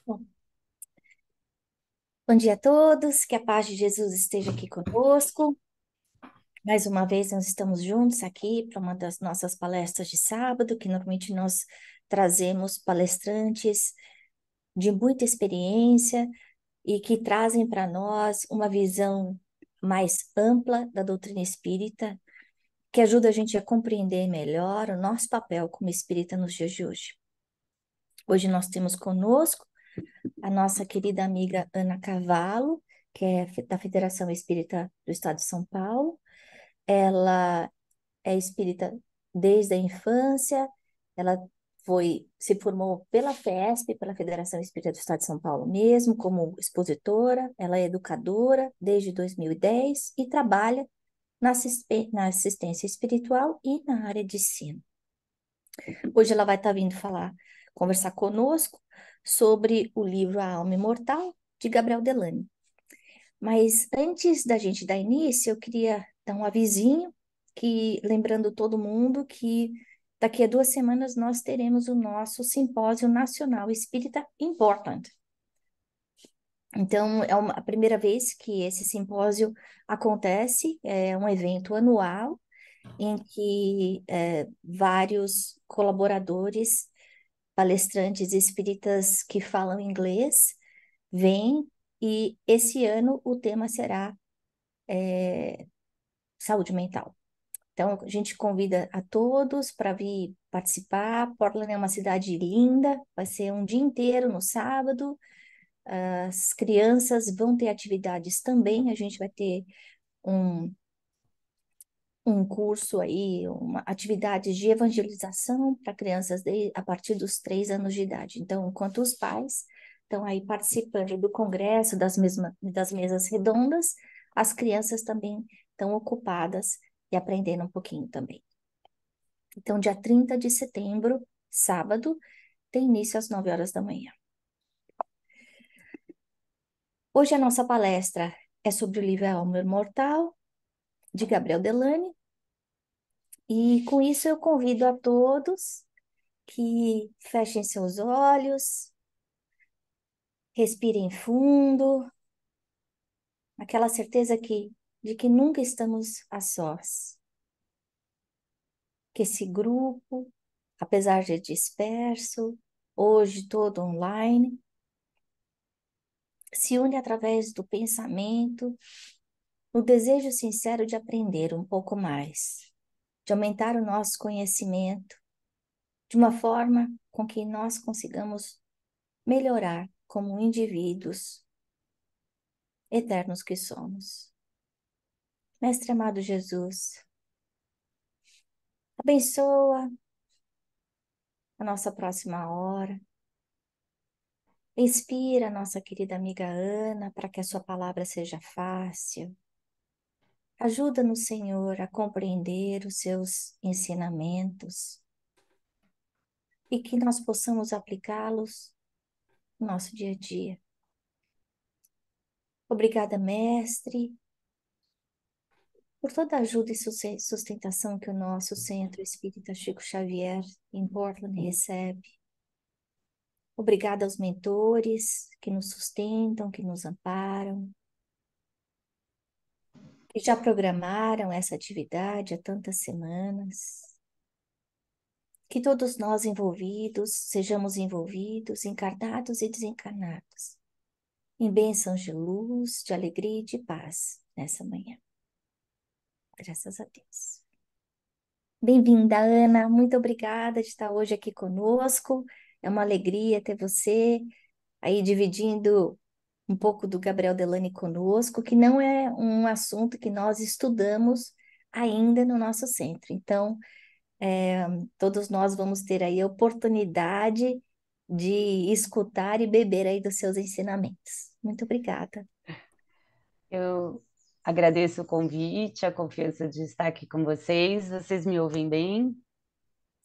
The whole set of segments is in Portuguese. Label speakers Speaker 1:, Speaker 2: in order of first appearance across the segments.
Speaker 1: Bom, bom dia a todos, que a paz de Jesus esteja aqui conosco. Mais uma vez nós estamos juntos aqui para uma das nossas palestras de sábado, que normalmente nós trazemos palestrantes de muita experiência e que trazem para nós uma visão mais ampla da doutrina espírita, que ajuda a gente a compreender melhor o nosso papel como espírita nos dias de hoje. Hoje nós temos conosco a nossa querida amiga Ana Carvalho, que é da Federação Espírita do Estado de São Paulo. Ela é espírita desde a infância, ela se formou pela FESP, pela Federação Espírita do Estado de São Paulo mesmo, como expositora, ela é educadora desde 2010 e trabalha na assistência espiritual e na área de ensino. Hoje ela vai estar vindo conversar conosco sobre o livro A Alma Imortal, de Gabriel Delany. Mas antes da gente dar início, eu queria dar um avisinho, lembrando todo mundo que daqui a 2 semanas nós teremos o nosso Simpósio Nacional Espírita Important. Então, a primeira vez que esse simpósio acontece, é um evento anual, em que vários colaboradores, palestrantes espíritas que falam inglês, vêm, e esse ano o tema será saúde mental. Então, a gente convida a todos para vir participar. Portland é uma cidade linda, vai ser um dia inteiro no sábado. As crianças vão ter atividades também. A gente vai ter um, um curso aí, atividades de evangelização para crianças a partir dos 3 anos de idade. Então, enquanto os pais estão aí participando do congresso, das mesas redondas, as crianças também estão ocupadas e aprendendo um pouquinho também. Então, dia 30 de setembro, sábado, tem início às 9 horas da manhã. Hoje a nossa palestra é sobre o livro A Alma Imortal, de Gabriel Delany, e com isso eu convido a todos que fechem seus olhos, respirem fundo, aquela certeza de que nunca estamos a sós, que esse grupo, apesar de disperso, hoje todo online, se une através do pensamento, no desejo sincero de aprender um pouco mais, de aumentar o nosso conhecimento, de uma forma com que nós consigamos melhorar como indivíduos eternos que somos. Mestre amado Jesus, abençoa a nossa próxima hora, inspira a nossa querida amiga Ana para que a sua palavra seja fácil. Ajuda-nos, Senhor, a compreender os seus ensinamentos e que nós possamos aplicá-los no nosso dia a dia. Obrigada, Mestre, por toda a ajuda e sustentação que o nosso Centro Espírita Chico Xavier em Portland recebe. Obrigada aos mentores que nos sustentam, que nos amparam, que já programaram essa atividade há tantas semanas. Que todos nós envolvidos, sejamos envolvidos, encarnados e desencarnados, em bênçãos de luz, de alegria e de paz nessa manhã. Graças a Deus. Bem-vinda, Ana. Muito obrigada de estar hoje aqui conosco. É uma alegria ter você aí dividindo um pouco do Gabriel Delany conosco, que não é um assunto que nós estudamos ainda no nosso centro. Então, todos nós vamos ter aí a oportunidade de escutar e beber aí dos seus ensinamentos. Muito obrigada.
Speaker 2: Eu agradeço o convite, a confiança de estar aqui com vocês. Vocês me ouvem bem?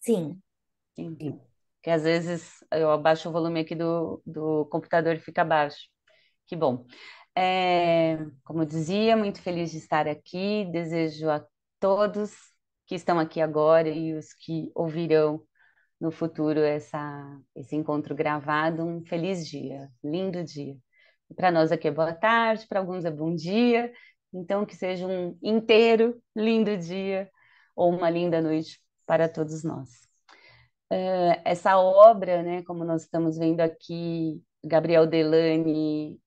Speaker 1: Sim,
Speaker 2: Sim. Porque às vezes eu abaixo o volume aqui do computador e fica baixo. Que bom. Como eu dizia, muito feliz de estar aqui. Desejo a todos que estão aqui agora e os que ouvirão no futuro esse encontro gravado. Um feliz dia, lindo dia. Para nós aqui é boa tarde, para alguns é bom dia. Então, que seja um inteiro lindo dia ou uma linda noite para todos nós. Essa obra, né, como nós estamos vendo aqui, Gabriel Delany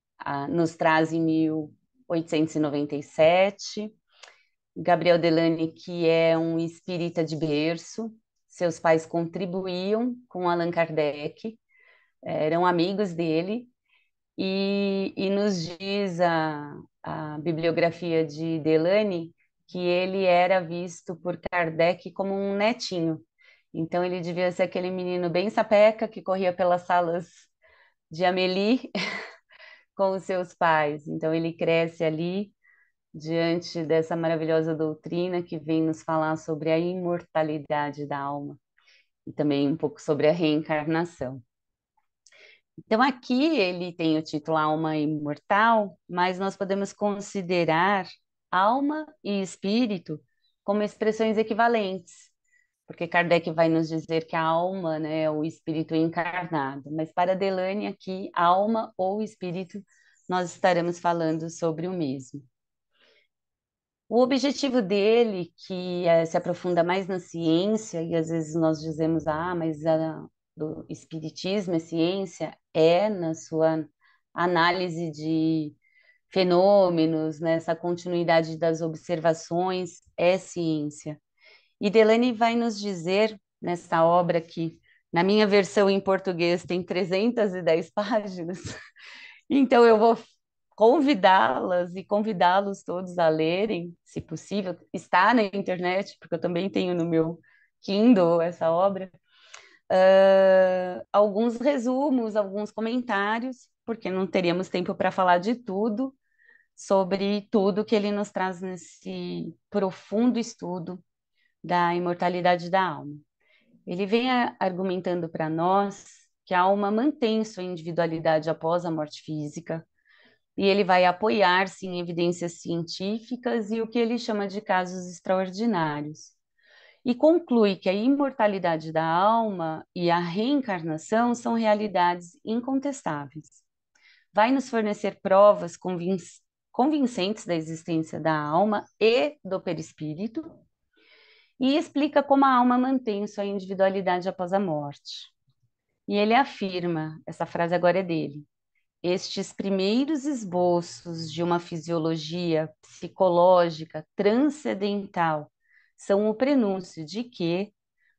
Speaker 2: nos traz em 1897. Gabriel Delany, que é um espírita de berço, seus pais contribuíam com Allan Kardec, eram amigos dele, e nos diz a bibliografia de Delany que ele era visto por Kardec como um netinho. Então ele devia ser aquele menino bem sapeca que corria pelas salas de Amélie com os seus pais. Então ele cresce ali diante dessa maravilhosa doutrina que vem nos falar sobre a imortalidade da alma e também um pouco sobre a reencarnação. Então, aqui ele tem o título Alma Imortal, mas nós podemos considerar alma e espírito como expressões equivalentes, porque Kardec vai nos dizer que a alma, né, é o espírito encarnado, mas para Delany aqui, alma ou espírito, nós estaremos falando sobre o mesmo. O objetivo dele, que se aprofunda mais na ciência, e às vezes nós dizemos, mas do espiritismo é ciência, na sua análise de fenômenos, nessa continuidade das observações, é ciência. E Delany vai nos dizer, nessa obra que, na minha versão em português, tem 310 páginas, então eu vou convidá-las e convidá-los todos a lerem, se possível, está na internet, porque eu também tenho no meu Kindle essa obra, alguns resumos, alguns comentários, porque não teríamos tempo para falar de tudo, sobre tudo que ele nos traz nesse profundo estudo da imortalidade da alma. Ele vem argumentando para nós que a alma mantém sua individualidade após a morte física, e ele vai apoiar-se em evidências científicas e o que ele chama de casos extraordinários. E conclui que a imortalidade da alma e a reencarnação são realidades incontestáveis. Vai nos fornecer provas convincentes da existência da alma e do perispírito, e explica como a alma mantém sua individualidade após a morte. E ele afirma, essa frase agora é dele: estes primeiros esboços de uma fisiologia psicológica transcendental são o prenúncio de que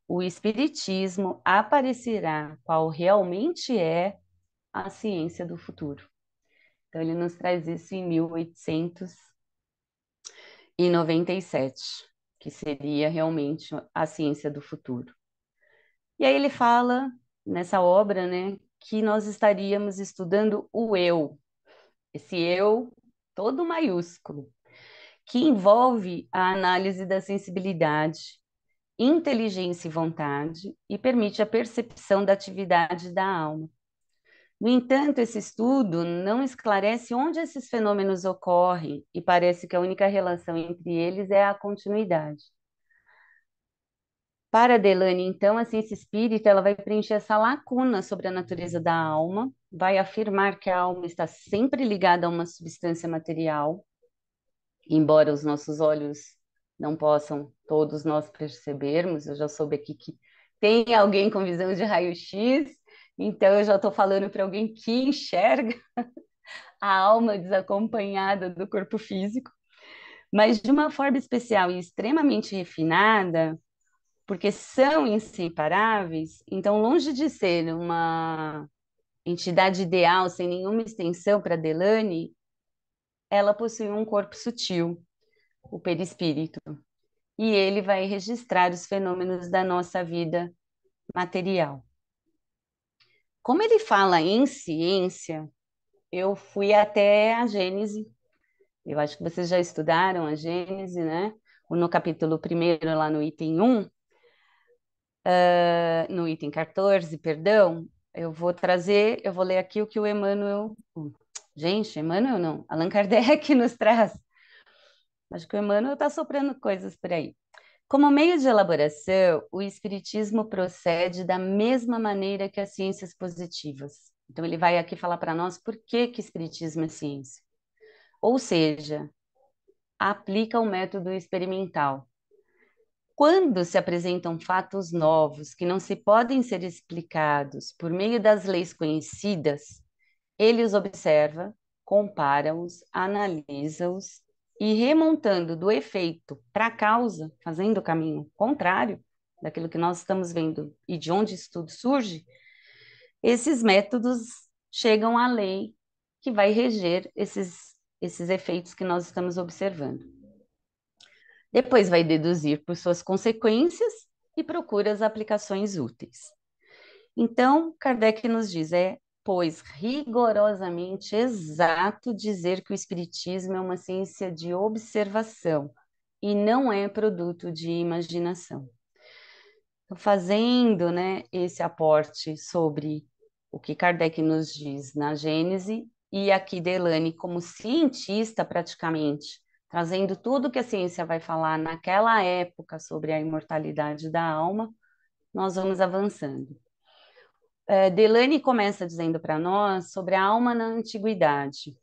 Speaker 2: o espiritismo aparecerá qual realmente é a ciência do futuro. Então ele nos traz isso em 1897, que seria realmente a ciência do futuro. E aí ele fala nessa obra, né, que nós estaríamos estudando o eu, esse eu todo maiúsculo, que envolve a análise da sensibilidade, inteligência e vontade e permite a percepção da atividade da alma. No entanto, esse estudo não esclarece onde esses fenômenos ocorrem e parece que a única relação entre eles é a continuidade. Para Delany, então, a ciência espírita ela vai preencher essa lacuna sobre a natureza da alma, vai afirmar que a alma está sempre ligada a uma substância material, embora os nossos olhos não possam todos nós percebermos. Eu já soube aqui que tem alguém com visão de raio-x, então eu já estou falando para alguém que enxerga a alma desacompanhada do corpo físico, mas de uma forma especial e extremamente refinada, porque são inseparáveis, então, longe de ser uma entidade ideal, sem nenhuma extensão para Delany, ela possui um corpo sutil, o perispírito, e ele vai registrar os fenômenos da nossa vida material. Como ele fala em ciência, eu fui até a Gênese. Eu acho que vocês já estudaram a Gênese, né? No capítulo 1, lá no item 1, no item 14, perdão, eu vou ler aqui o que o Emmanuel, gente, Emmanuel não, Allan Kardec nos traz. Acho que o Emmanuel está soprando coisas por aí. Como meio de elaboração, o espiritismo procede da mesma maneira que as ciências positivas. Então, ele vai aqui falar para nós por que que espiritismo é ciência. Ou seja, aplica o método experimental. Quando se apresentam fatos novos que não se podem ser explicados por meio das leis conhecidas, ele os observa, compara-os, analisa-os e, remontando do efeito para a causa, fazendo o caminho contrário daquilo que nós estamos vendo e de onde isso tudo surge, esses métodos chegam à lei que vai reger esses efeitos que nós estamos observando. Depois vai deduzir por suas consequências e procura as aplicações úteis. Então, Kardec nos diz, pois, rigorosamente exato dizer que o Espiritismo é uma ciência de observação e não é produto de imaginação. Então, fazendo, né, esse aporte sobre o que Kardec nos diz na Gênese, e aqui Delane, como cientista praticamente, trazendo tudo que a ciência vai falar naquela época sobre a imortalidade da alma, nós vamos avançando. Delane começa dizendo para nós sobre a alma na antiguidade.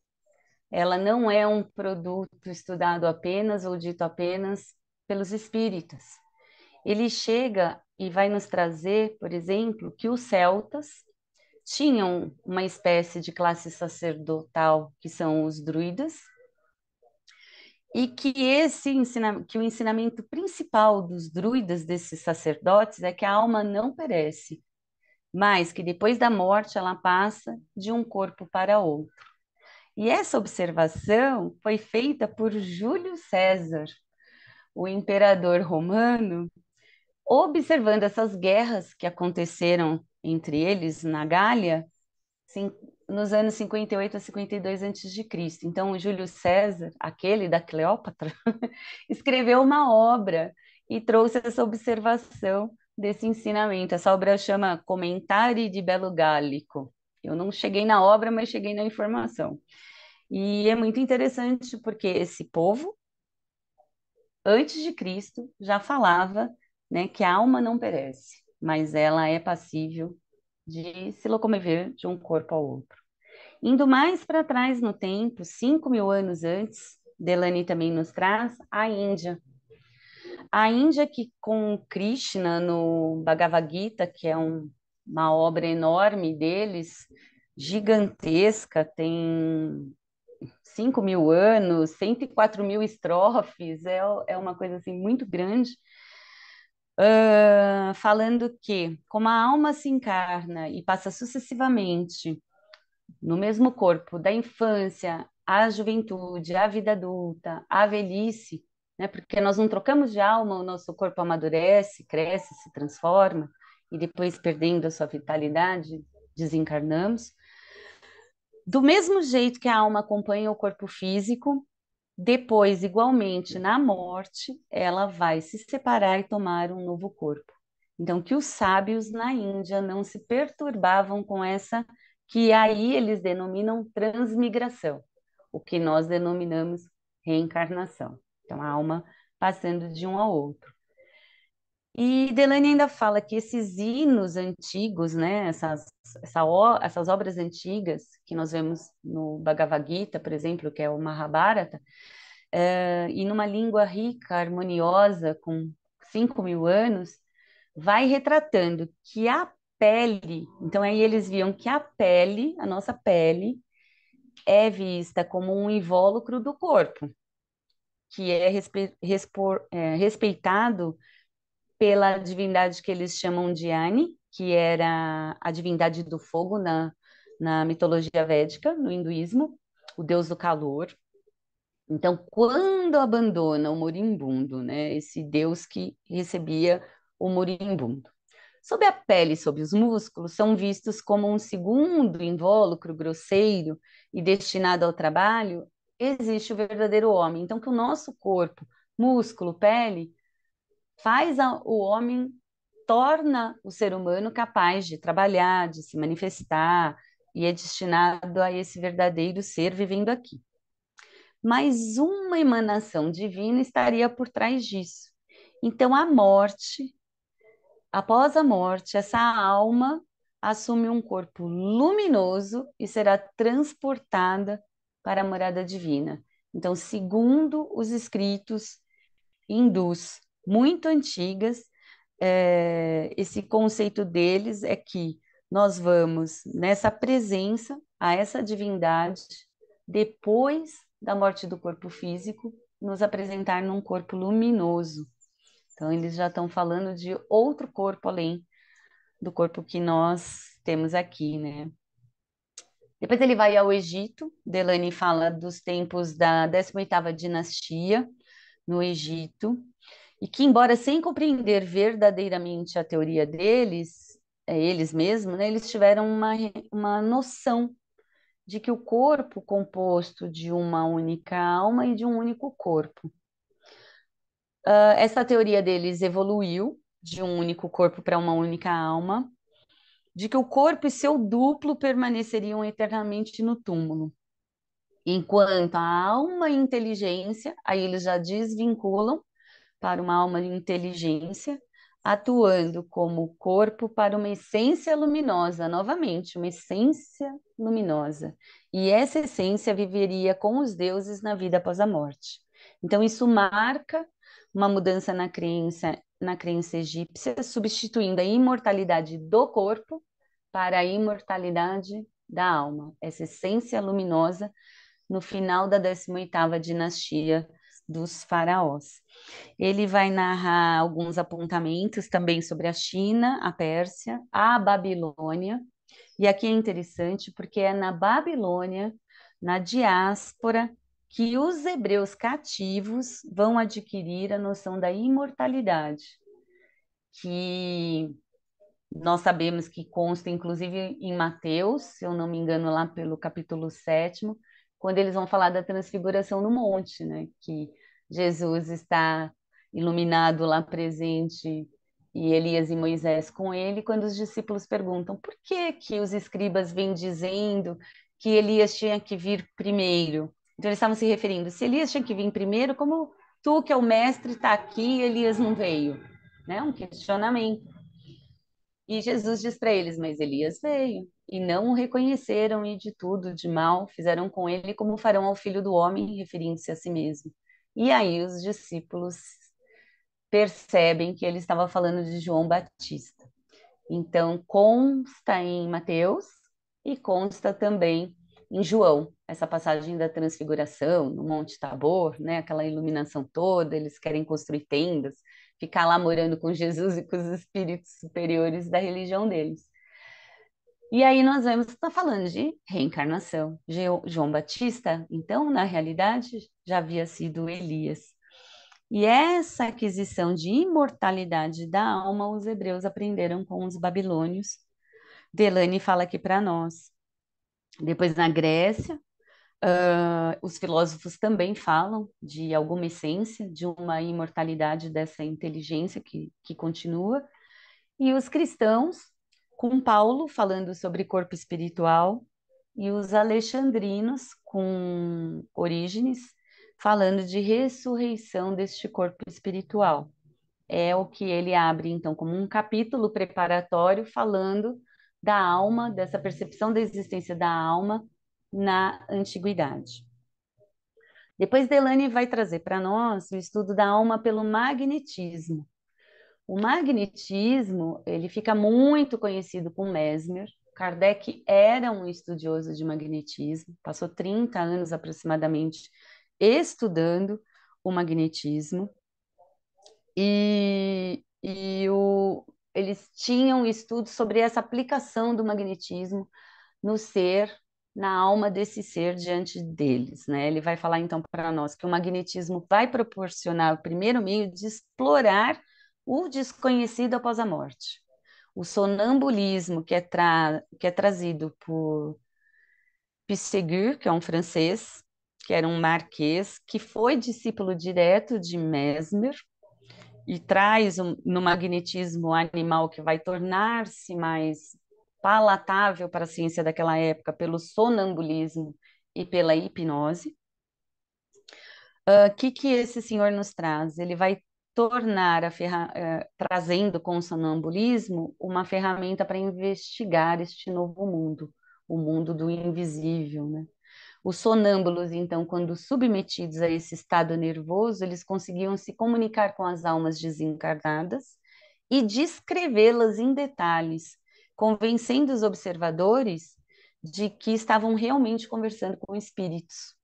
Speaker 2: Ela não é um produto estudado apenas ou dito apenas pelos espíritas. Ele chega e vai nos trazer, por exemplo, que os celtas tinham uma espécie de classe sacerdotal, que são os druidas, e que que o ensinamento principal dos druidas, desses sacerdotes, é que a alma não perece, mas que depois da morte ela passa de um corpo para outro. E essa observação foi feita por Júlio César, o imperador romano, observando essas guerras que aconteceram entre eles na Gália, nos anos 58 a 52 a.C. Então, o Júlio César, aquele da Cleópatra, escreveu uma obra e trouxe essa observação desse ensinamento. Essa obra chama Comentário de Belo Gálico. Eu não cheguei na obra, mas cheguei na informação. E é muito interessante porque esse povo, antes de Cristo, já falava, né, que a alma não perece, mas ela é passível de se locomover de um corpo ao outro. Indo mais para trás no tempo, 5.000 anos antes, Delany também nos traz a Índia. A Índia que com Krishna no Bhagavad Gita, que é uma obra enorme deles, gigantesca, tem 5.000 anos, 104.000 estrofes, é uma coisa assim muito grande, falando que como a alma se encarna e passa sucessivamente no mesmo corpo, da infância à juventude, à vida adulta, à velhice, né? Porque nós não trocamos de alma, o nosso corpo amadurece, cresce, se transforma, e depois, perdendo a sua vitalidade, desencarnamos. Do mesmo jeito que a alma acompanha o corpo físico, depois, igualmente, na morte, ela vai se separar e tomar um novo corpo. Então, que os sábios na Índia não se perturbavam com essa, que aí eles denominam transmigração, o que nós denominamos reencarnação. Então, a alma passando de um ao outro. E Delane ainda fala que esses hinos antigos, né, essas obras antigas que nós vemos no Bhagavad Gita, por exemplo, que é o Mahabharata, e numa língua rica, harmoniosa, com 5.000 anos, vai retratando que a pele, então aí eles viam que a pele, a nossa pele, é vista como um invólucro do corpo, que é respeitado pela divindade que eles chamam de Ani, que era a divindade do fogo na mitologia védica, no hinduísmo, o deus do calor. Então, quando abandona o moribundo, né, esse deus que recebia o moribundo, sob a pele e sob os músculos, são vistos como um segundo invólucro grosseiro e destinado ao trabalho, existe o verdadeiro homem. Então, que o nosso corpo, músculo, pele, o homem, torna o ser humano capaz de trabalhar, de se manifestar, e é destinado a esse verdadeiro ser vivendo aqui. Mas uma emanação divina estaria por trás disso. Então, após a morte, essa alma assume um corpo luminoso e será transportada para a morada divina. Então, segundo os escritos hindus muito antigas, esse conceito deles é que nós vamos nessa presença a essa divindade depois da morte do corpo físico, nos apresentar num corpo luminoso. Então, eles já estão falando de outro corpo além do corpo que nós temos aqui, né? Depois ele vai ao Egito. Delany fala dos tempos da 18ª dinastia no Egito, e que, embora sem compreender verdadeiramente a teoria deles, eles mesmos, né, eles tiveram uma noção de que o corpo composto de uma única alma e de um único corpo. Essa teoria deles evoluiu de um único corpo para uma única alma, de que o corpo e seu duplo permaneceriam eternamente no túmulo, enquanto a alma e inteligência, aí eles já desvinculam para uma alma de inteligência, atuando como corpo para uma essência luminosa, novamente, uma essência luminosa. E essa essência viveria com os deuses na vida após a morte. Então, isso marca uma mudança na crença egípcia, substituindo a imortalidade do corpo para a imortalidade da alma, essa essência luminosa no final da 18ª dinastia dos faraós. Ele vai narrar alguns apontamentos também sobre a China, a Pérsia, a Babilônia. E aqui é interessante porque é na Babilônia, na diáspora, que os hebreus cativos vão adquirir a noção da imortalidade, que nós sabemos que consta, inclusive, em Mateus, se eu não me engano, lá pelo capítulo 7º, quando eles vão falar da transfiguração no monte, né? Que Jesus está iluminado lá presente e Elias e Moisés com ele, quando os discípulos perguntam por que que os escribas vêm dizendo que Elias tinha que vir primeiro. Então eles estavam se referindo, se Elias tinha que vir primeiro, como tu, que é o mestre, está aqui e Elias não veio? Né? Um questionamento. E Jesus diz para eles, mas Elias veio, e não o reconheceram, e de tudo de mal fizeram com ele como farão ao filho do homem, referindo-se a si mesmo. E aí os discípulos percebem que ele estava falando de João Batista. Então, consta em Mateus e consta também em João, essa passagem da transfiguração no Monte Tabor, né? Aquela iluminação toda, eles querem construir tendas, ficar lá morando com Jesus e com os espíritos superiores da religião deles. E aí nós vemos que está falando de reencarnação. João Batista, então, na realidade, já havia sido Elias. E essa aquisição de imortalidade da alma, os hebreus aprenderam com os babilônios. Delany fala aqui para nós. Depois, na Grécia, os filósofos também falam de alguma essência, de uma imortalidade dessa inteligência que continua. E os cristãos, com Paulo falando sobre corpo espiritual, e os alexandrinos, com Orígenes, falando de ressurreição deste corpo espiritual. É o que ele abre, então, como um capítulo preparatório falando da alma, dessa percepção da existência da alma na antiguidade. Depois, Delany vai trazer para nós o estudo da alma pelo magnetismo. O magnetismo, ele fica muito conhecido com Mesmer. Kardec era um estudioso de magnetismo, passou 30 anos aproximadamente estudando o magnetismo. Eles tinham estudos sobre essa aplicação do magnetismo no ser, na alma desse ser diante deles, né? Ele vai falar então para nós que o magnetismo vai proporcionar o primeiro meio de explorar o desconhecido após a morte. O sonambulismo que é trazido por Pissarro, que é um francês, que era um marquês, que foi discípulo direto de Mesmer, e traz no magnetismo animal que vai tornar-se mais palatável para a ciência daquela época pelo sonambulismo e pela hipnose. O que esse senhor nos traz? Ele vai tornar trazendo com o sonambulismo uma ferramenta para investigar este novo mundo, o mundo do invisível, né? Os sonâmbulos, então, quando submetidos a esse estado nervoso, eles conseguiam se comunicar com as almas desencarnadas e descrevê-las em detalhes, convencendo os observadores de que estavam realmente conversando com espíritos.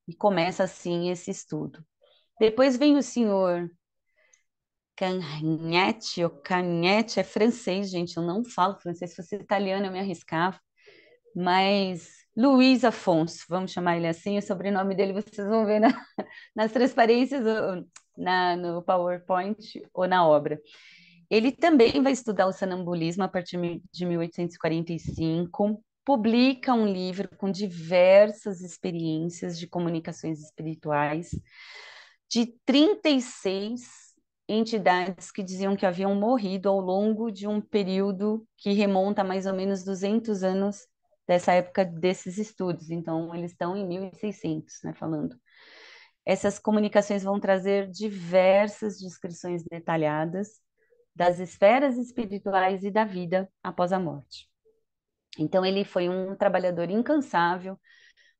Speaker 2: E começa assim esse estudo. Depois vem o senhor Cagnette, ou Cagnette, é francês, gente, eu não falo francês, se fosse italiano eu me arriscava, mas Luiz Afonso, vamos chamar ele assim, o sobrenome dele vocês vão ver nas transparências, no PowerPoint ou na obra. Ele também vai estudar o sonambulismo a partir de 1845, publica um livro com diversas experiências de comunicações espirituais, de 36 entidades que diziam que haviam morrido ao longo de um período que remonta a mais ou menos 200 anos dessa época desses estudos. Então, eles estão em 1600, né, falando. Essas comunicações vão trazer diversas descrições detalhadas das esferas espirituais e da vida após a morte. Então, ele foi um trabalhador incansável,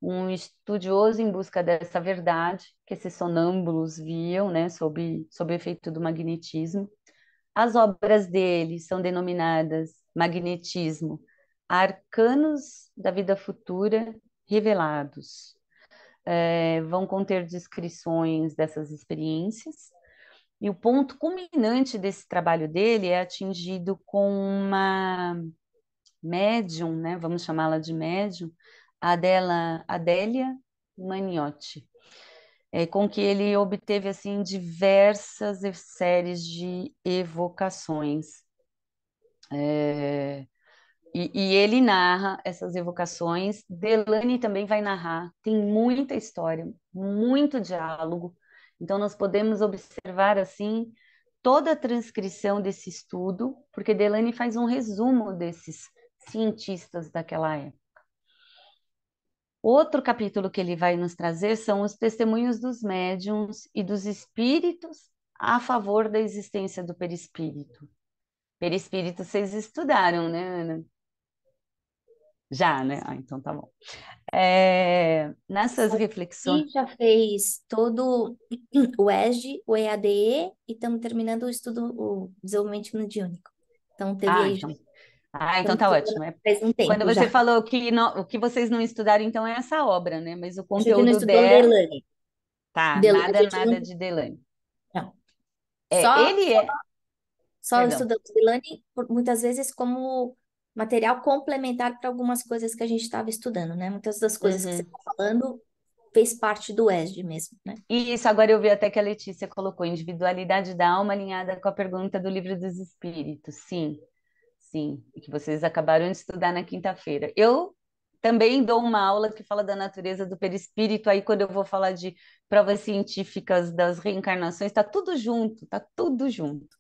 Speaker 2: um estudioso em busca dessa verdade que esses sonâmbulos viam, né, sob o efeito do magnetismo. As obras dele são denominadas Magnetismo, Arcanos da Vida Futura Revelados. Vão conter descrições dessas experiências. E o ponto culminante desse trabalho dele é atingido com uma médium, né? Vamos chamá-la de médium, Adélia Maniotti, com que ele obteve assim diversas séries de evocações. E ele narra essas evocações, Delany também vai narrar, tem muita história, muito diálogo, então nós podemos observar assim toda a transcrição desse estudo, porque Delany faz um resumo desses cientistas daquela época. Outro capítulo que ele vai nos trazer são os testemunhos dos médiuns e dos espíritos a favor da existência do perispírito. Perispírito vocês estudaram, né, Ana? Já, né? Ah, então tá bom. Nessas reflexões.
Speaker 1: E já fez todo o ESG, o EADE e estamos terminando o estudo, o desenvolvimento mediúnico. Então teve
Speaker 2: Ah,
Speaker 1: aí,
Speaker 2: então,
Speaker 1: estamos
Speaker 2: tá
Speaker 1: estudando
Speaker 2: ótimo.
Speaker 1: faz um
Speaker 2: Quando
Speaker 1: tempo
Speaker 2: você
Speaker 1: já.
Speaker 2: falou que o que vocês não estudaram, então é essa obra, né? Mas o
Speaker 1: A gente não
Speaker 2: conteúdo
Speaker 1: estudou
Speaker 2: dela,
Speaker 1: Delane.
Speaker 2: tá,
Speaker 1: A
Speaker 2: nada,
Speaker 1: gente
Speaker 2: nada
Speaker 1: não,
Speaker 2: de Delany.
Speaker 1: não. Só,
Speaker 2: Ele é,
Speaker 1: só
Speaker 2: perdão.
Speaker 1: estudamos Delane muitas vezes como material complementar para algumas coisas que a gente estava estudando, né? Muitas das coisas que você
Speaker 2: Uhum.
Speaker 1: está falando fez parte do ESG mesmo, né?
Speaker 2: E isso, agora eu vi até que a Letícia colocou individualidade da alma alinhada com a pergunta do Livro dos Espíritos. Sim, sim, e que vocês acabaram de estudar na quinta-feira. Eu também dou uma aula que fala da natureza do perispírito, aí quando eu vou falar de provas científicas das reencarnações, está tudo junto, está tudo junto.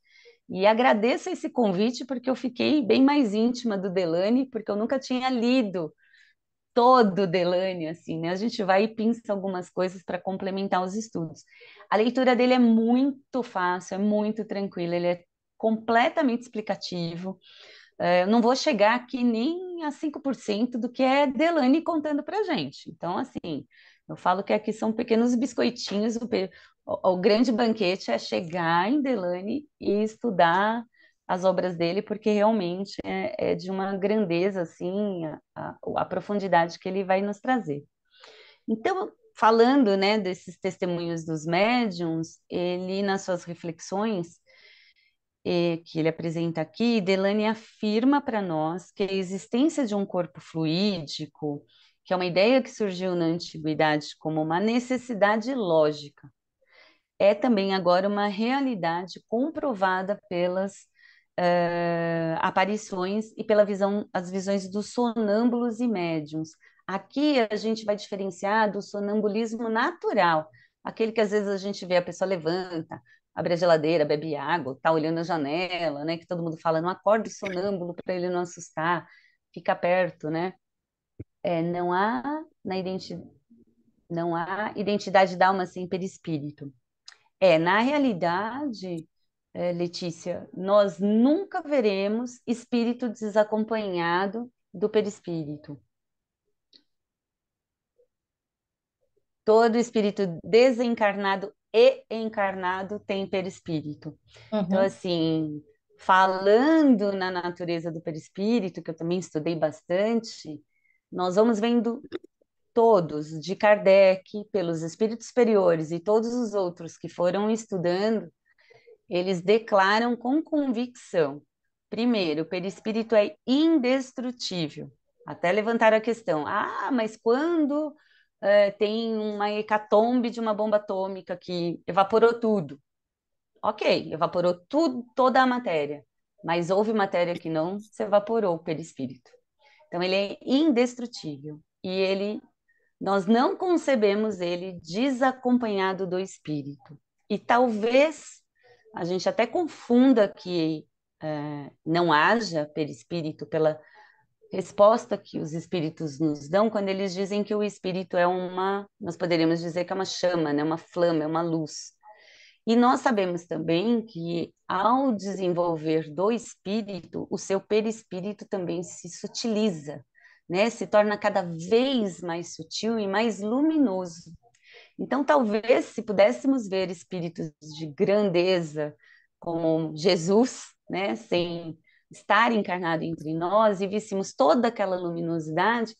Speaker 2: E agradeço esse convite porque eu fiquei bem mais íntima do Delany, porque eu nunca tinha lido todo Delany, assim, né? A gente vai e pinça algumas coisas para complementar os estudos. A leitura dele é muito fácil, é muito tranquila, ele é completamente explicativo. Eu não vou chegar aqui nem a 5% do que é Delany contando para gente. Então, assim, eu falo que aqui são pequenos biscoitinhos, o grande banquete é chegar em Delany e estudar as obras dele, porque realmente é de uma grandeza, assim, a profundidade que ele vai nos trazer. Então, falando, né, desses testemunhos dos médiums, ele, nas suas reflexões, que ele apresenta aqui, Delany afirma para nós que a existência de um corpo fluídico, que é uma ideia que surgiu na antiguidade como uma necessidade lógica, é também agora uma realidade comprovada pelas aparições e pela as visões dos sonâmbulos e médiums. Aqui a gente vai diferenciar do sonambulismo natural, aquele que às vezes a gente vê a pessoa levanta, abre a geladeira, bebe água, tá olhando a janela, né? Que todo mundo fala, não acorde sonâmbulo para ele não assustar, fica perto, né? Não há não há identidade da alma sem perispírito. Na realidade, Letícia, nós nunca veremos espírito desacompanhado do perispírito. Todo espírito desencarnado e encarnado tem perispírito. Então,
Speaker 1: Uhum,
Speaker 2: assim, falando na natureza do perispírito, que eu também estudei bastante, nós vamos vendo todos, de Kardec, pelos espíritos superiores e todos os outros que foram estudando, eles declaram com convicção: primeiro, o perispírito é indestrutível. Até levantar a questão: mas quando tem uma hecatombe de uma bomba atômica que evaporou tudo? Ok, evaporou tudo, toda a matéria, mas houve matéria que não se evaporou, o perispírito. Então, ele é indestrutível e nós não concebemos ele desacompanhado do espírito. E talvez a gente até confunda que não haja perispírito pela resposta que os espíritos nos dão quando eles dizem que o espírito nós poderíamos dizer que é uma chama, né, uma flama, é uma luz. E nós sabemos também que ao desenvolver do espírito, o seu perispírito também se sutiliza, né? Se torna cada vez mais sutil e mais luminoso. Então, talvez, se pudéssemos ver espíritos de grandeza, como Jesus, né, sem estar encarnado entre nós, e víssemos toda aquela luminosidade,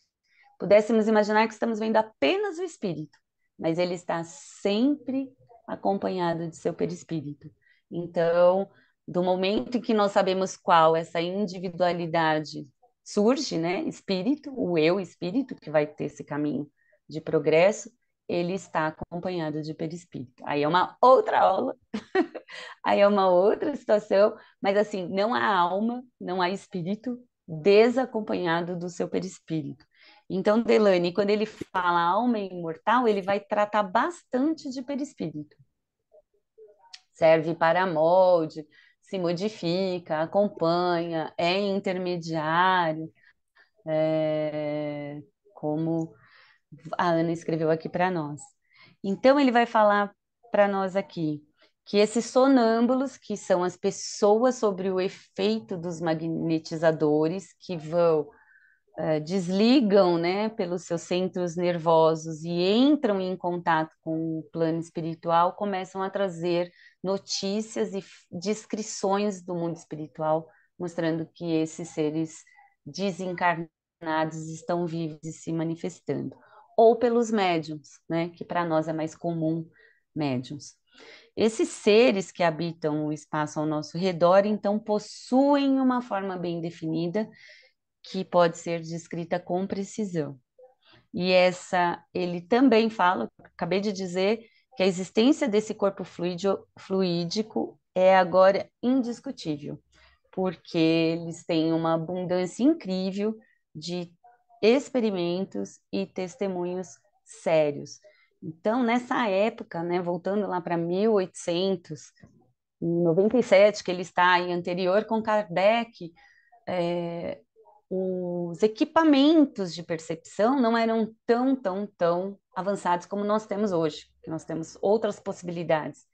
Speaker 2: pudéssemos imaginar que estamos vendo apenas o espírito, mas ele está sempre acompanhado de seu perispírito. Então, do momento em que nós sabemos qual essa individualidade surge, né, espírito, o eu espírito, que vai ter esse caminho de progresso, ele está acompanhado de perispírito. Aí é uma outra aula, aí é uma outra situação, mas assim, não há alma, não há espírito desacompanhado do seu perispírito. Então, Delane, quando ele fala alma imortal, ele vai tratar bastante de perispírito. Serve para molde, se modifica, acompanha, é intermediário, como a Ana escreveu aqui para nós. Então, ele vai falar para nós aqui que esses sonâmbulos, que são as pessoas sobre o efeito dos magnetizadores, que vão, desligam, né, pelos seus centros nervosos e entram em contato com o plano espiritual, começam a trazer notícias e descrições do mundo espiritual, mostrando que esses seres desencarnados estão vivos e se manifestando ou pelos médiums, né, que para nós é mais comum médiums. Esses seres que habitam o espaço ao nosso redor, então, possuem uma forma bem definida que pode ser descrita com precisão. E ele também fala, acabei de dizer, que a existência desse corpo fluídico é agora indiscutível, porque eles têm uma abundância incrível de experimentos e testemunhos sérios. Então, nessa época, né, voltando lá para 1897, que ele está em anterior com Kardec, é, os equipamentos de percepção não eram tão avançados como nós temos hoje, que nós temos outras possibilidades.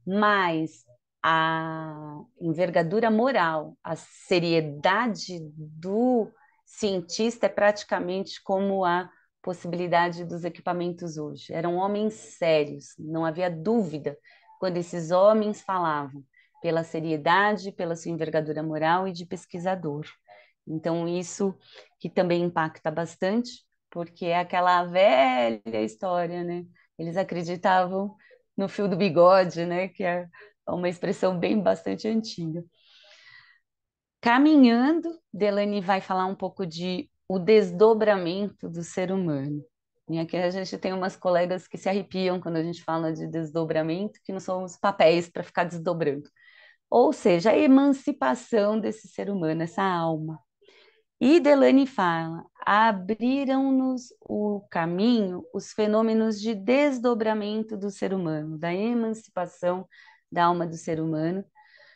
Speaker 2: Mas a envergadura moral, a seriedade do cientista é praticamente como a possibilidade dos equipamentos hoje. Eram homens sérios, não havia dúvida quando esses homens falavam, pela seriedade, pela sua envergadura moral e de pesquisador. Então, isso que também impacta bastante, porque é aquela velha história, né? Eles acreditavam no fio do bigode, né? Que é uma expressão bem bastante antiga. Caminhando, Delane vai falar um pouco de o desdobramento do ser humano. E aqui a gente tem umas colegas que se arrepiam quando a gente fala de desdobramento, que não são os papéis para ficar desdobrando. Ou seja, a emancipação desse ser humano, essa alma. E Delane fala: abriram-nos o caminho os fenômenos de desdobramento do ser humano, da emancipação da alma do ser humano,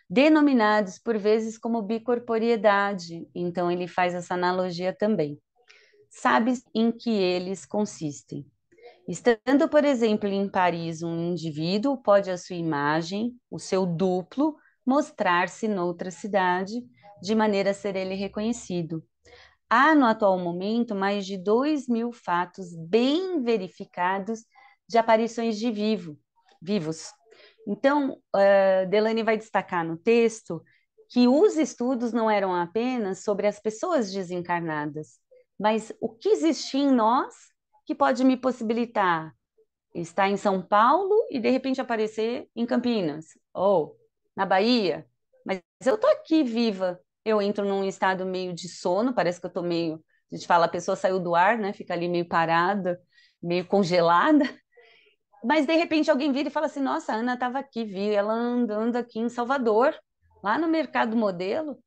Speaker 2: denominados por vezes como bicorporiedade. Então, ele faz essa analogia também. Sabes em que eles consistem? Estando, por exemplo, em Paris, um indivíduo pode a sua imagem, o seu duplo, mostrar-se noutra cidade, de maneira a ser ele reconhecido. Há, no atual momento, mais de 2.000 fatos bem verificados de aparições de vivos. Então, Delany vai destacar no texto que os estudos não eram apenas sobre as pessoas desencarnadas, mas o que existia em nós que pode me possibilitar estar em São Paulo e de repente aparecer em Campinas ou na Bahia. Mas eu estou aqui viva. Eu entro num estado meio de sono, parece que eu estou meio. A gente fala, a pessoa saiu do ar, né? Fica ali meio parada, meio congelada. Mas de repente alguém vira e fala assim: Nossa, a Ana estava aqui, vi ela andando aqui em Salvador, lá no Mercado Modelo.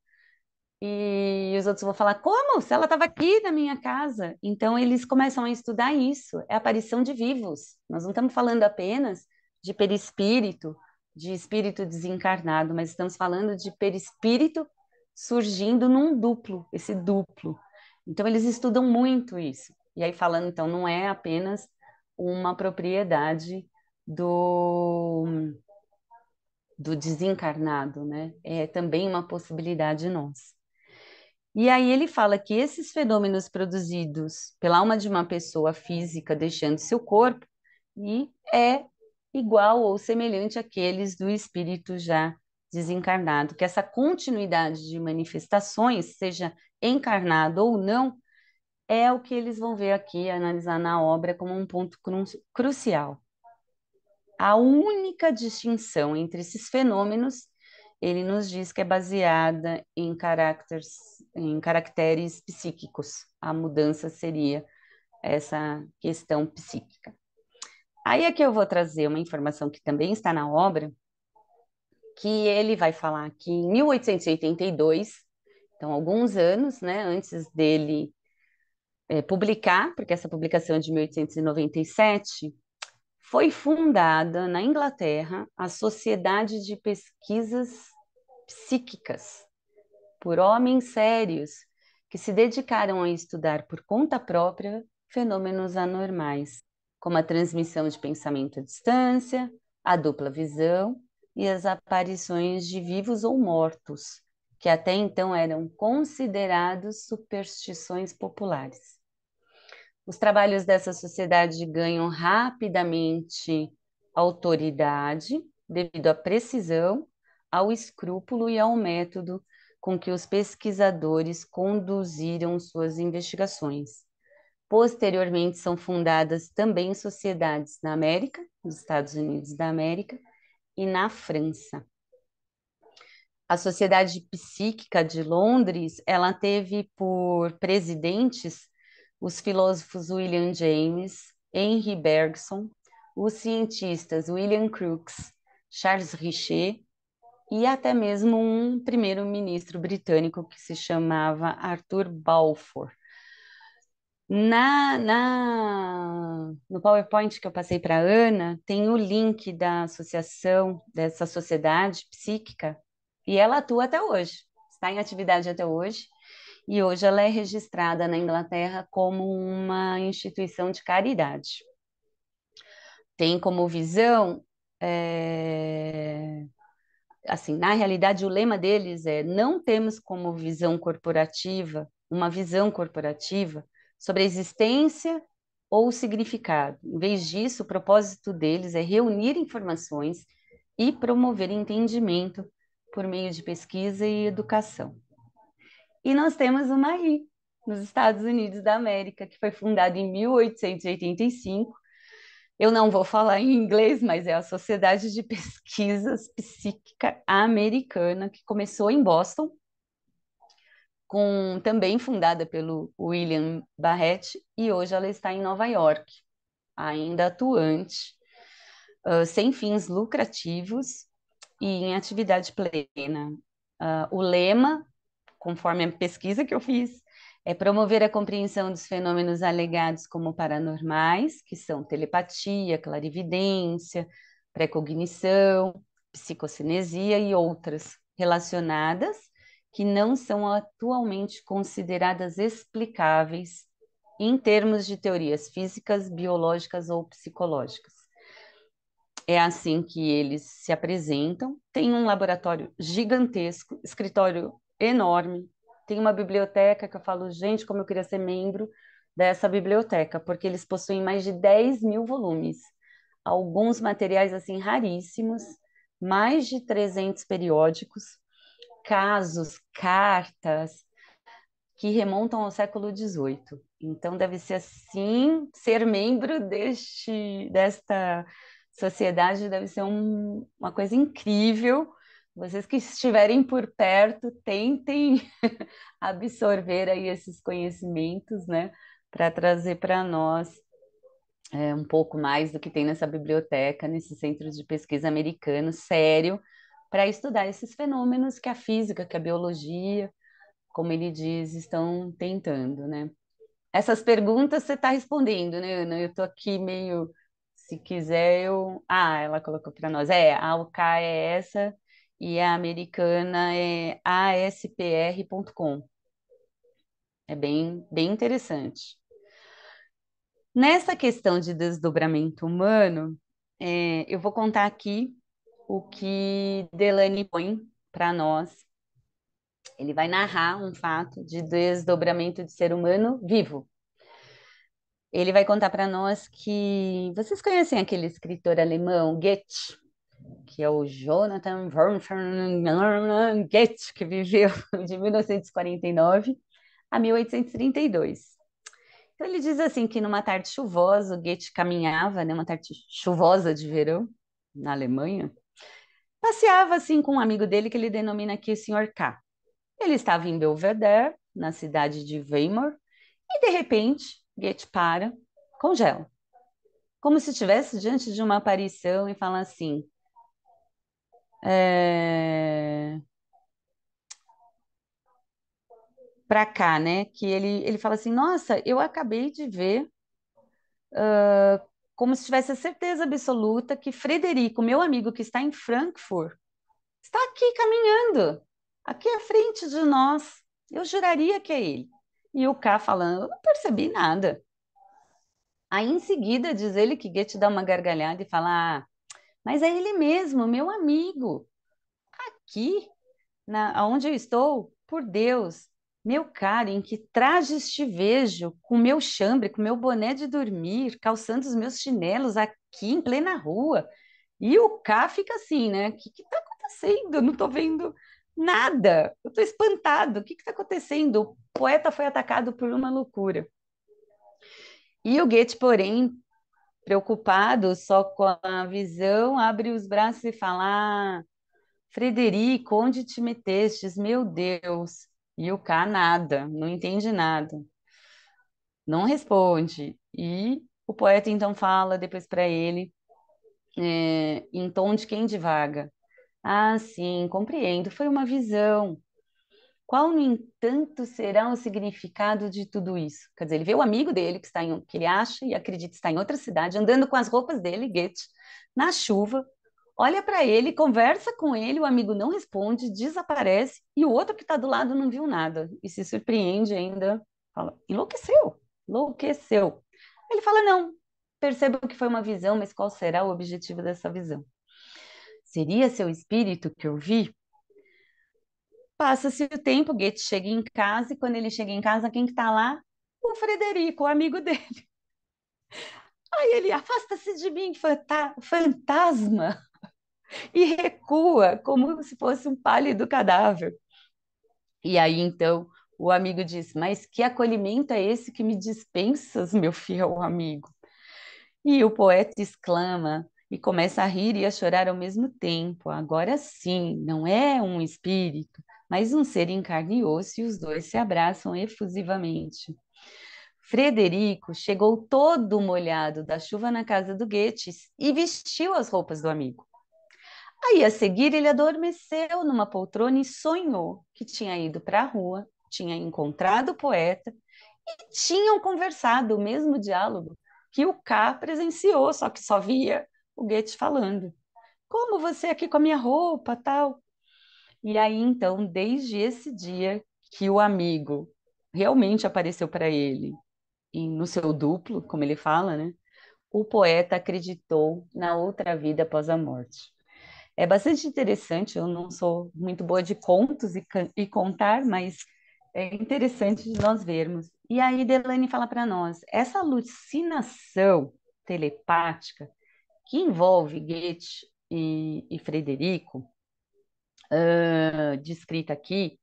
Speaker 2: E os outros vão falar: Como? Se ela estava aqui na minha casa. Então eles começam a estudar isso, é a aparição de vivos. Nós não estamos falando apenas de perispírito, de espírito desencarnado, mas estamos falando de perispírito surgindo num duplo, esse duplo. Então eles estudam muito isso. E aí falando, então, não é apenas uma propriedade do, do desencarnado, né? É também uma possibilidade nossa. E aí ele fala que esses fenômenos produzidos pela alma de uma pessoa física deixando seu corpo e é igual ou semelhante àqueles do espírito já desencarnado, que essa continuidade de manifestações, seja encarnado ou não, é o que eles vão ver aqui, analisar na obra como um ponto crucial. A única distinção entre esses fenômenos, ele nos diz que é baseada em caracteres psíquicos. A mudança seria essa questão psíquica. Aí é que eu vou trazer uma informação que também está na obra, que ele vai falar que em 1882, então alguns anos, né, antes dele publicar, porque essa publicação é de 1897, foi fundada na Inglaterra a Sociedade de Pesquisas Psíquicas, por homens sérios que se dedicaram a estudar por conta própria fenômenos anormais, como a transmissão de pensamento à distância, a dupla visão e as aparições de vivos ou mortos, que até então eram considerados superstições populares. Os trabalhos dessa sociedade ganham rapidamente autoridade devido à precisão, ao escrúpulo e ao método com que os pesquisadores conduziram suas investigações. Posteriormente, são fundadas também sociedades na América, nos Estados Unidos da América e na França. A Sociedade Psíquica de Londres, ela teve por presidentes os filósofos William James, Henry Bergson, os cientistas William Crookes, Charles Richet e até mesmo um primeiro-ministro britânico que se chamava Arthur Balfour. No PowerPoint que eu passei para a Ana, tem o link da associação, dessa sociedade psíquica, e ela atua até hoje, está em atividade até hoje, e hoje ela é registrada na Inglaterra como uma instituição de caridade. Tem como visão, assim, na realidade, o lema deles é: não temos como visão corporativa, uma visão corporativa sobre a existência ou o significado. Em vez disso, o propósito deles é reunir informações e promover entendimento por meio de pesquisa e educação. E nós temos uma aí, nos Estados Unidos da América, que foi fundada em 1885. Eu não vou falar em inglês, mas é a Sociedade de Pesquisas Psíquica Americana, que começou em Boston, também fundada pelo William Barrett, e hoje ela está em Nova York, ainda atuante, sem fins lucrativos e em atividade plena. O lema, conforme a pesquisa que eu fiz, é promover a compreensão dos fenômenos alegados como paranormais, que são telepatia, clarividência, precognição, psicocinesia e outras relacionadas, que não são atualmente consideradas explicáveis em termos de teorias físicas, biológicas ou psicológicas. É assim que eles se apresentam. Tem um laboratório gigantesco, escritório enorme, tem uma biblioteca que eu falo, gente, como eu queria ser membro dessa biblioteca, porque eles possuem mais de 10 mil volumes, alguns materiais assim raríssimos, mais de 300 periódicos, casos, cartas, que remontam ao século XVIII. Então, deve ser assim, ser membro desta sociedade deve ser uma coisa incrível. Vocês que estiverem por perto, tentem absorver aí esses conhecimentos, né, para trazer para nós um pouco mais do que tem nessa biblioteca, nesse centro de pesquisa americano, sério, para estudar esses fenômenos que a física, que a biologia, como ele diz, estão tentando, né? Essas perguntas você está respondendo, né, Ana? Eu estou aqui meio, se quiser eu... Ah, ela colocou para nós. A UK é essa e a americana é aspr.com. É bem interessante. Nessa questão de desdobramento humano, eu vou contar aqui o que Delany põe para nós. Ele vai narrar um fato de desdobramento de ser humano vivo. Ele vai contar para nós que vocês conhecem aquele escritor alemão Goethe, que é o Jonathan Wolfgang Goethe, que viveu de 1949 a 1832. Então ele diz assim que numa tarde chuvosa, o Goethe caminhava, né, uma tarde chuvosa de verão na Alemanha, passeava assim com um amigo dele que ele denomina aqui o Sr. K. Ele estava em Belvedere, na cidade de Weimar, e de repente Goethe para, congela, como se estivesse diante de uma aparição e fala assim, para cá, né? Que ele fala assim, nossa, eu acabei de ver, como se tivesse a certeza absoluta que Frederico, meu amigo que está em Frankfurt, está aqui caminhando, aqui à frente de nós. Eu juraria que é ele. E o K falando, eu não percebi nada. Aí em seguida diz ele que Goethe dá uma gargalhada e fala, ah, mas é ele mesmo, meu amigo. Aqui, aonde eu estou, por Deus, meu caro, em que trajes te vejo, com meu chambre, com meu boné de dormir, calçando os meus chinelos aqui em plena rua. E o K fica assim, né? O que está acontecendo? Eu não estou vendo nada. Eu estou espantado. O que está acontecendo? O poeta foi atacado por uma loucura. E o Goethe, porém, preocupado só com a visão, abre os braços e fala: ah, Frederico, onde te metestes? Meu Deus. E o K nada, não entende nada, não responde. E o poeta então fala depois para ele, em tom de quem divaga. Ah, sim, compreendo, foi uma visão. Qual, no entanto, será o significado de tudo isso? Quer dizer, ele vê o amigo dele, que ele acha e acredita estar em outra cidade, andando com as roupas dele, Goethe, na chuva, olha para ele, conversa com ele, o amigo não responde, desaparece, e o outro que está do lado não viu nada, e se surpreende ainda, fala, enlouqueceu, enlouqueceu. Ele fala, não, percebo que foi uma visão, mas qual será o objetivo dessa visão? Seria seu espírito que eu vi? Passa-se o tempo, Goethe chega em casa, e quando ele chega em casa, quem que tá lá? O Frederico, o amigo dele. Aí ele afasta-se de mim, fantasma, e recua, como se fosse um pálido cadáver. E aí, então, o amigo diz, mas que acolhimento é esse que me dispensas, meu fiel amigo? E o poeta exclama, e começa a rir e a chorar ao mesmo tempo. Agora sim, não é um espírito, mas um ser em carne e osso, e os dois se abraçam efusivamente. Frederico chegou todo molhado da chuva na casa do Goethe e vestiu as roupas do amigo. Aí, a seguir, ele adormeceu numa poltrona e sonhou que tinha ido para a rua, tinha encontrado o poeta e tinham conversado o mesmo diálogo que o K presenciou, só que só via o Goethe falando. Como você aqui com a minha roupa, tal? E aí, então, desde esse dia que o amigo realmente apareceu para ele no seu duplo, como ele fala, né? O poeta acreditou na outra vida após a morte. É bastante interessante, eu não sou muito boa de contos e contar, mas é interessante de nós vermos. E aí Delane fala para nós, essa alucinação telepática que envolve Goethe e Frederico, descrita aqui,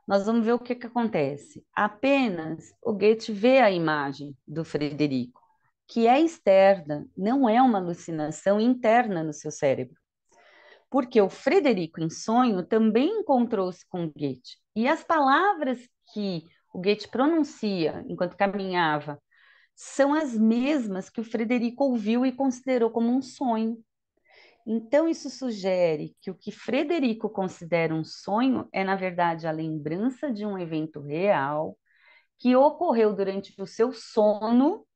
Speaker 2: nós vamos ver o que acontece. Apenas o Goethe vê a imagem do Frederico, que é externa, não é uma alucinação interna no seu cérebro. Porque o Frederico, em sonho, também encontrou-se com Goethe. E as palavras que o Goethe pronuncia enquanto caminhava são as mesmas que o Frederico ouviu e considerou como um sonho. Então, isso sugere que o que Frederico considera um sonho é, na verdade, a lembrança de um evento real que ocorreu durante o seu sono,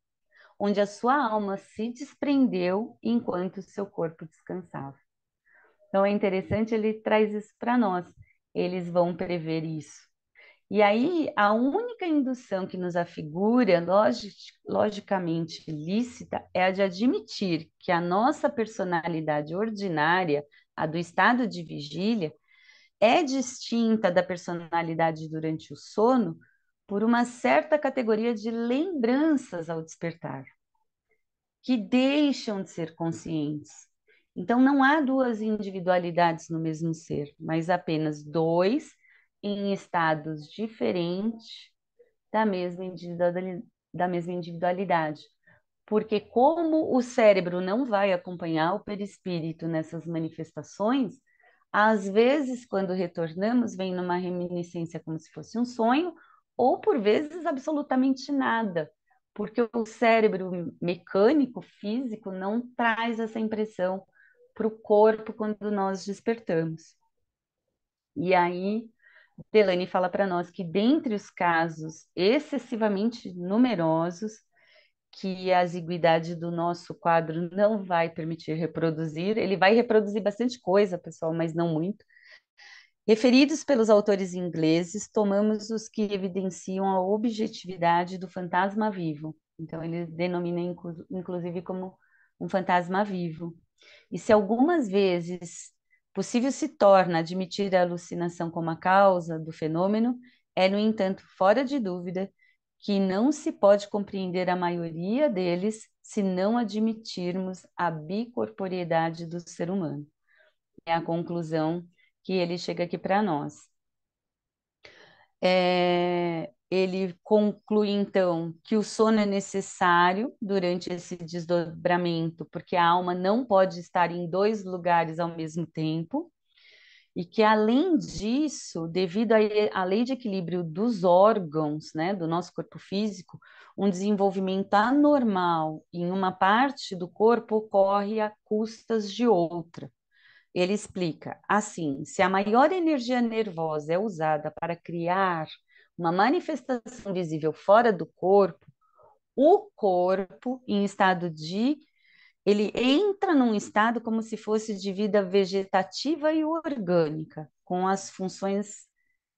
Speaker 2: onde a sua alma se desprendeu enquanto o seu corpo descansava. Então, é interessante, ele traz isso para nós. Eles vão prever isso. E aí, a única indução que nos afigura, logicamente lícita, é a de admitir que a nossa personalidade ordinária, a do estado de vigília, é distinta da personalidade durante o sono por uma certa categoria de lembranças ao despertar, que deixam de ser conscientes. Então, não há duas individualidades no mesmo ser, mas apenas dois em estados diferentes da mesma individualidade. Porque, como o cérebro não vai acompanhar o perispírito nessas manifestações, às vezes, quando retornamos, vem numa reminiscência como se fosse um sonho, ou por vezes absolutamente nada, porque o cérebro mecânico, físico, não traz essa impressão para o corpo quando nós despertamos. E aí, Delane fala para nós que, dentre os casos excessivamente numerosos, que a exiguidade do nosso quadro não vai permitir reproduzir, ele vai reproduzir bastante coisa, pessoal, mas não muito. Referidos pelos autores ingleses, tomamos os que evidenciam a objetividade do fantasma vivo. Então, ele denomina, inclusive, como um fantasma vivo. E se algumas vezes possível se torna admitir a alucinação como a causa do fenômeno, é, no entanto, fora de dúvida que não se pode compreender a maioria deles se não admitirmos a bicorporiedade do ser humano. É a conclusão que ele chega aqui para nós. Ele conclui, então, que o sono é necessário durante esse desdobramento, porque a alma não pode estar em dois lugares ao mesmo tempo, e que, além disso, devido à lei de equilíbrio dos órgãos, né, do nosso corpo físico, um desenvolvimento anormal em uma parte do corpo ocorre a custas de outra. Ele explica assim: se a maior energia nervosa é usada para criar uma manifestação visível fora do corpo, o corpo, em estado de. Ele entra num estado como se fosse de vida vegetativa e orgânica, com as funções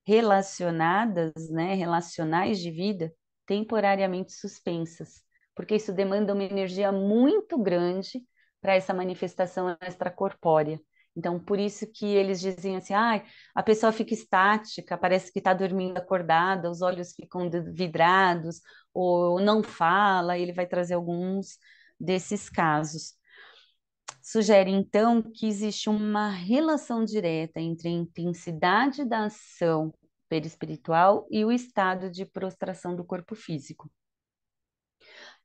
Speaker 2: relacionadas, né, relacionais de vida, temporariamente suspensas, porque isso demanda uma energia muito grande para essa manifestação extracorpórea. Então, por isso que eles dizem assim, ah, a pessoa fica estática, parece que está dormindo acordada, os olhos ficam vidrados, ou não fala, ele vai trazer alguns desses casos. Sugere, então, que existe uma relação direta entre a intensidade da ação perispiritual e o estado de prostração do corpo físico.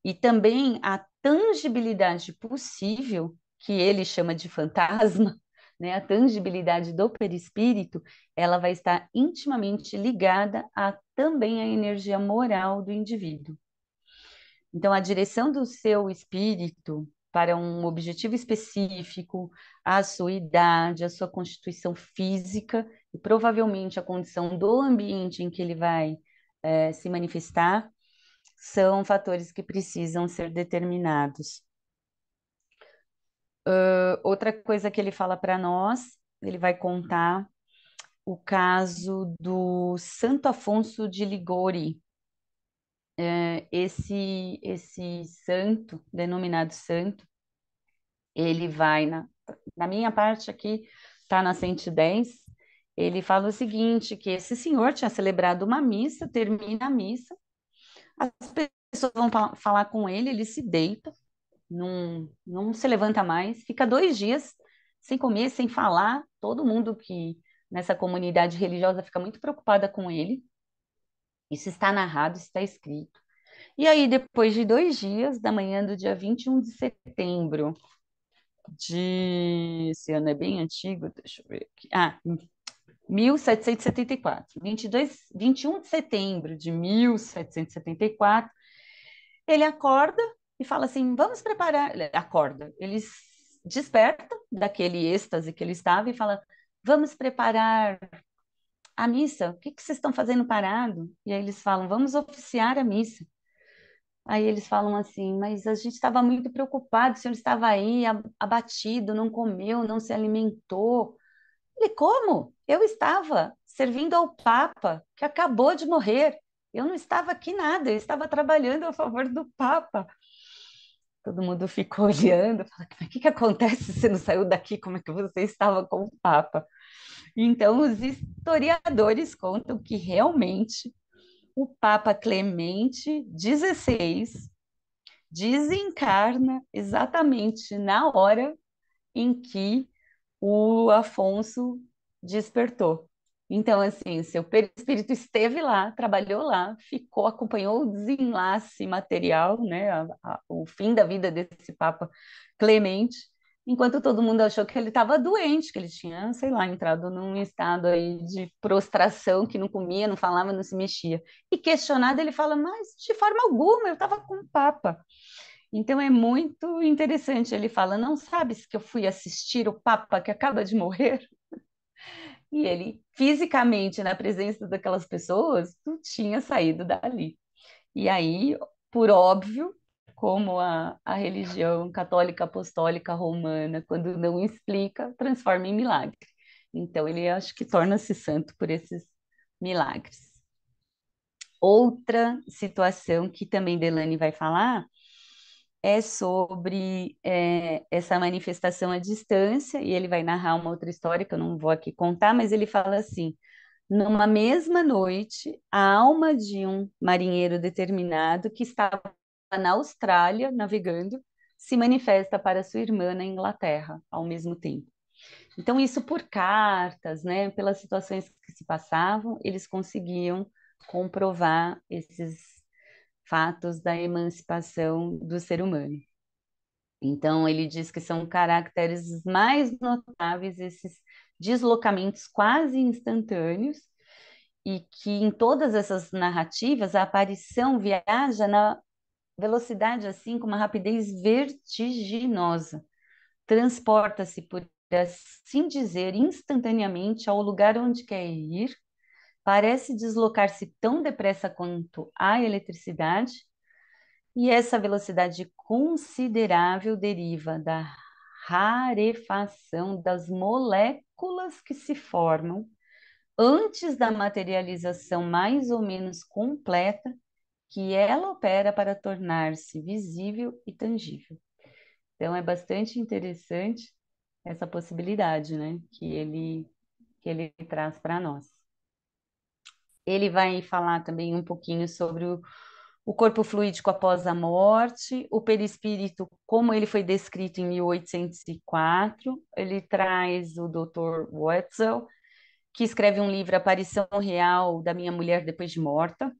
Speaker 2: E também a tangibilidade possível, que ele chama de fantasma, né, a tangibilidade do perispírito, ela vai estar intimamente ligada também à energia moral do indivíduo. Então, a direção do seu espírito para um objetivo específico, a sua idade, a sua constituição física e provavelmente a condição do ambiente em que ele vai se manifestar, são fatores que precisam ser determinados. Outra coisa que ele fala para nós, ele vai contar o caso do Santo Afonso de Ligori. esse santo, denominado santo, ele vai na minha parte aqui, está na 110, ele fala o seguinte, que esse senhor tinha celebrado uma missa, termina a missa, as pessoas vão falar com ele, ele se deita, não se levanta mais, fica 2 dias sem comer, sem falar, todo mundo que nessa comunidade religiosa fica muito preocupada com ele, isso está narrado, está escrito. E aí, depois de 2 dias, da manhã do dia 21 de setembro esse ano é bem antigo, deixa eu ver aqui. 1774, 21 de setembro de 1774, ele acorda e fala assim: vamos preparar. Ele acorda, ele desperta daquele êxtase que ele estava e fala: vamos preparar a missa. O que que vocês estão fazendo parado? E aí eles falam: vamos oficiar a missa. Aí eles falam assim, mas a gente estava muito preocupado, o senhor estava aí abatido, não comeu, não se alimentou. Ele, como? Eu estava servindo ao Papa, que acabou de morrer. Eu não estava aqui nada, eu estava trabalhando a favor do Papa. Todo mundo ficou olhando, fala, mas o que que acontece? Você não saiu daqui? Como é que você estava com o Papa? Então, os historiadores contam que realmente o Papa Clemente XVI desencarna exatamente na hora em que o Afonso despertou. Então, assim, seu perispírito esteve lá, trabalhou lá, ficou, acompanhou o desenlace material, né, o fim da vida desse Papa Clemente, enquanto todo mundo achou que ele estava doente, que ele tinha, sei lá, entrado num estado aí de prostração, que não comia, não falava, não se mexia. E questionado, ele fala, mas de forma alguma, eu estava com o Papa. Então é muito interessante. Ele fala: não sabes que eu fui assistir o Papa que acaba de morrer? E ele, fisicamente, na presença daquelas pessoas, não tinha saído dali. E aí, por óbvio, como a religião católica apostólica romana, quando não explica, transforma em milagre. Então, ele acho que torna-se santo por esses milagres. Outra situação que também Delane vai falar é sobre essa manifestação à distância, e ele vai narrar uma outra história que eu não vou aqui contar, mas ele fala assim: numa mesma noite, a alma de um marinheiro determinado que estava na Austrália navegando se manifesta para sua irmã na Inglaterra ao mesmo tempo. Então, isso por cartas, né, pelas situações que se passavam, eles conseguiam comprovar esses fatos da emancipação do ser humano. Então, ele diz que são caracteres mais notáveis esses deslocamentos quase instantâneos e que em todas essas narrativas a aparição viaja na velocidade assim com uma rapidez vertiginosa, transporta-se por assim dizer instantaneamente ao lugar onde quer ir, parece deslocar-se tão depressa quanto a eletricidade e essa velocidade considerável deriva da rarefação das moléculas que se formam antes da materialização mais ou menos completa que ela opera para tornar-se visível e tangível. Então é bastante interessante essa possibilidade, né, que ele traz para nós. Ele vai falar também um pouquinho sobre o corpo fluídico após a morte, o perispírito, como ele foi descrito em 1804. Ele traz o Dr. Wetzel, que escreve um livro, Aparição Real da Minha Mulher Depois de Morta.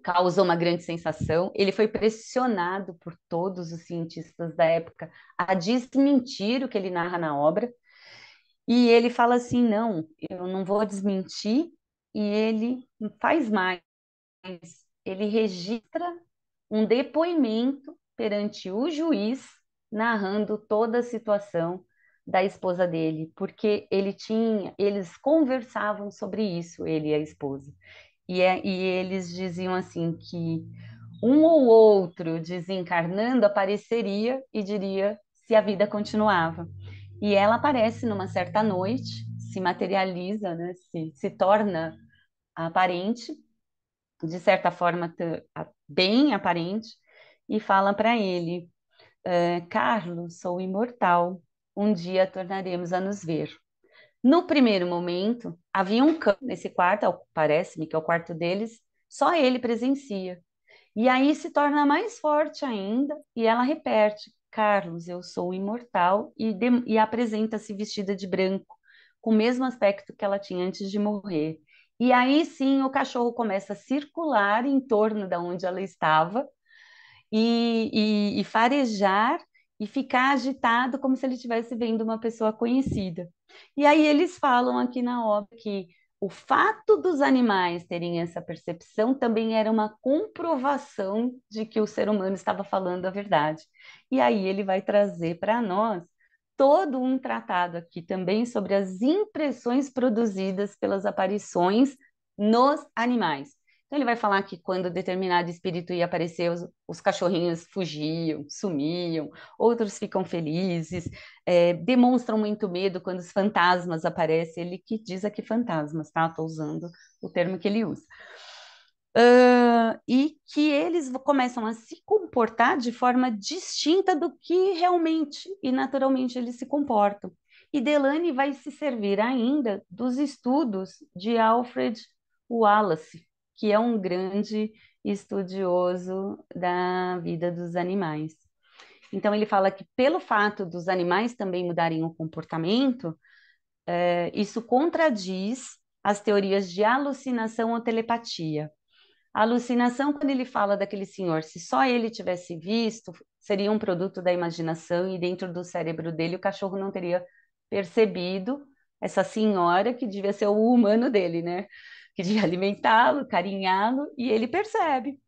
Speaker 2: Causou uma grande sensação. Ele foi pressionado por todos os cientistas da época a desmentir o que ele narra na obra. E ele fala assim: não, eu não vou desmentir. E ele faz mais. Ele registra um depoimento perante o juiz, narrando toda a situação da esposa dele, porque eles conversavam sobre isso, ele e a esposa. E eles diziam assim que um ou outro desencarnando apareceria e diria se a vida continuava. E ela aparece numa certa noite, se materializa, né, se torna aparente de certa forma bem aparente, e fala para ele: Carlos, sou imortal, um dia tornaremos a nos ver. No primeiro momento, havia um cão nesse quarto, parece-me que é o quarto deles, só ele presencia. E aí se torna mais forte ainda, e ela repete: Carlos, eu sou imortal, e apresenta-se vestida de branco, com o mesmo aspecto que ela tinha antes de morrer. E aí sim o cachorro começa a circular em torno da onde ela estava, e farejar e ficar agitado como se ele estivesse vendo uma pessoa conhecida. E aí eles falam aqui na obra que o fato dos animais terem essa percepção também era uma comprovação de que o ser humano estava falando a verdade. E aí ele vai trazer para nós todo um tratado aqui também sobre as impressões produzidas pelas aparições nos animais. Então, ele vai falar que quando determinado espírito ia aparecer, os cachorrinhos fugiam, sumiam, outros ficam felizes, demonstram muito medo quando os fantasmas aparecem. Ele que diz aqui fantasmas, tá? Estou usando o termo que ele usa. E que eles começam a se comportar de forma distinta do que realmente e naturalmente eles se comportam. E Delany vai se servir ainda dos estudos de Alfred Wallace, que é um grande estudioso da vida dos animais. Então, ele fala que, pelo fato dos animais também mudarem o comportamento, isso contradiz as teorias de alucinação ou telepatia. A alucinação, quando ele fala daquele senhor, se só ele tivesse visto, seria um produto da imaginação e dentro do cérebro dele o cachorro não teria percebido essa senhora que devia ser o humano dele, né? Que devia alimentá-lo, carinhá-lo, e ele percebe.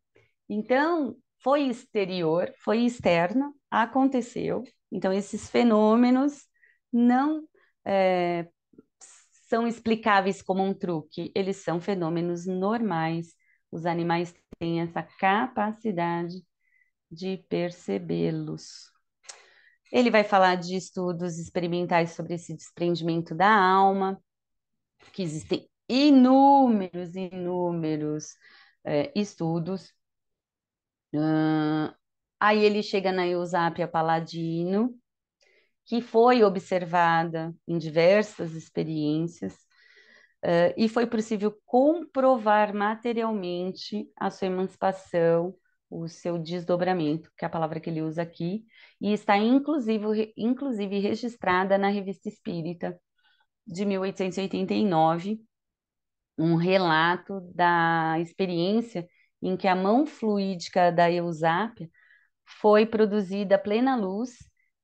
Speaker 2: Então, foi exterior, foi externo, aconteceu. Então, esses fenômenos não é, são explicáveis como um truque, eles são fenômenos normais. Os animais têm essa capacidade de percebê-los. Ele vai falar de estudos experimentais sobre esse desprendimento da alma, que existem inúmeros estudos. Aí ele chega na Eusápia Paladino, que foi observada em diversas experiências, e foi possível comprovar materialmente a sua emancipação, o seu desdobramento, que é a palavra que ele usa aqui, e está inclusive registrada na Revista Espírita de 1889, um relato da experiência em que a mão fluídica da Eusápia foi produzida a plena luz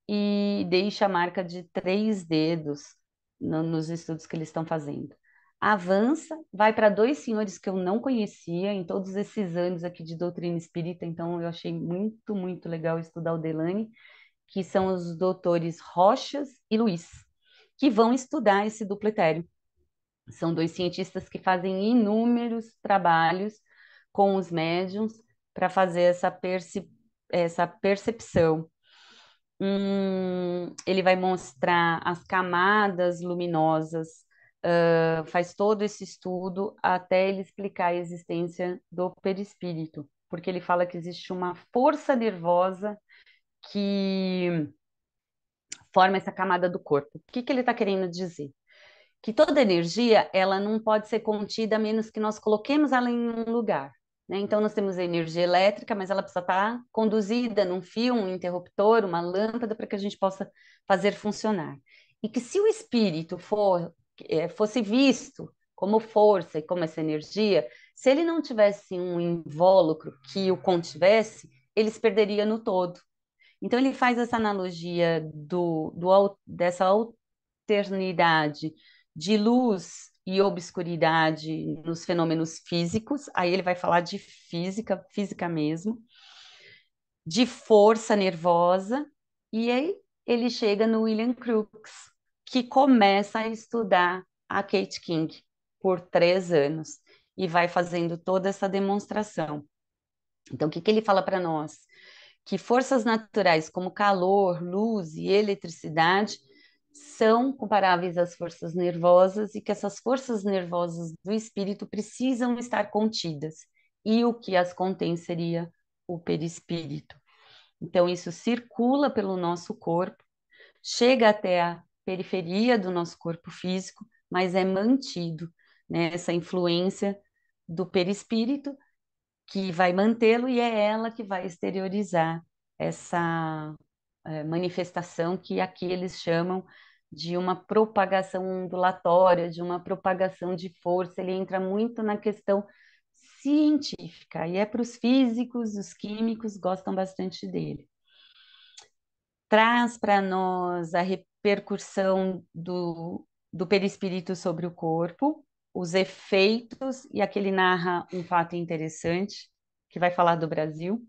Speaker 2: e deixa a marca de 3 dedos nos estudos que eles estão fazendo. Avança, vai para 2 senhores que eu não conhecia em todos esses anos aqui de doutrina espírita, então eu achei muito legal estudar o Delany, que são os doutores Rochas e Luiz, que vão estudar esse duplo etéreo. São 2 cientistas que fazem inúmeros trabalhos com os médiums para fazer essa percepção. Ele vai mostrar as camadas luminosas, faz todo esse estudo até ele explicar a existência do perispírito, porque ele fala que existe uma força nervosa que forma essa camada do corpo. O que ele está querendo dizer? Que toda energia ela não pode ser contida a menos que nós coloquemos ela em um lugar, né? Então nós temos a energia elétrica, mas ela precisa estar conduzida num fio, um interruptor, uma lâmpada para que a gente possa fazer funcionar. E que se o espírito fosse visto como força e como essa energia, se ele não tivesse um invólucro que o contivesse, ele se perderia no todo. Então ele faz essa analogia dessa alternidade de luz e obscuridade nos fenômenos físicos, aí ele vai falar de física, física mesmo, de força nervosa, e aí ele chega no William Crookes, que começa a estudar a Kate King por 3 anos e vai fazendo toda essa demonstração. Então, o que ele fala para nós? Que forças naturais como calor, luz e eletricidade são comparáveis às forças nervosas e que essas forças nervosas do espírito precisam estar contidas. e o que as contém seria o perispírito. Então, isso circula pelo nosso corpo, chega até a periferia do nosso corpo físico, mas é mantido, né, essa influência do perispírito que vai mantê-lo e é ela que vai exteriorizar essa manifestação que aqui eles chamam de uma propagação ondulatória, de uma propagação de força. Ele entra muito na questão científica e é para os físicos, os químicos gostam bastante dele. Traz para nós a repercussão do perispírito sobre o corpo, os efeitos, e aqui ele narra um fato interessante, que vai falar do Brasil,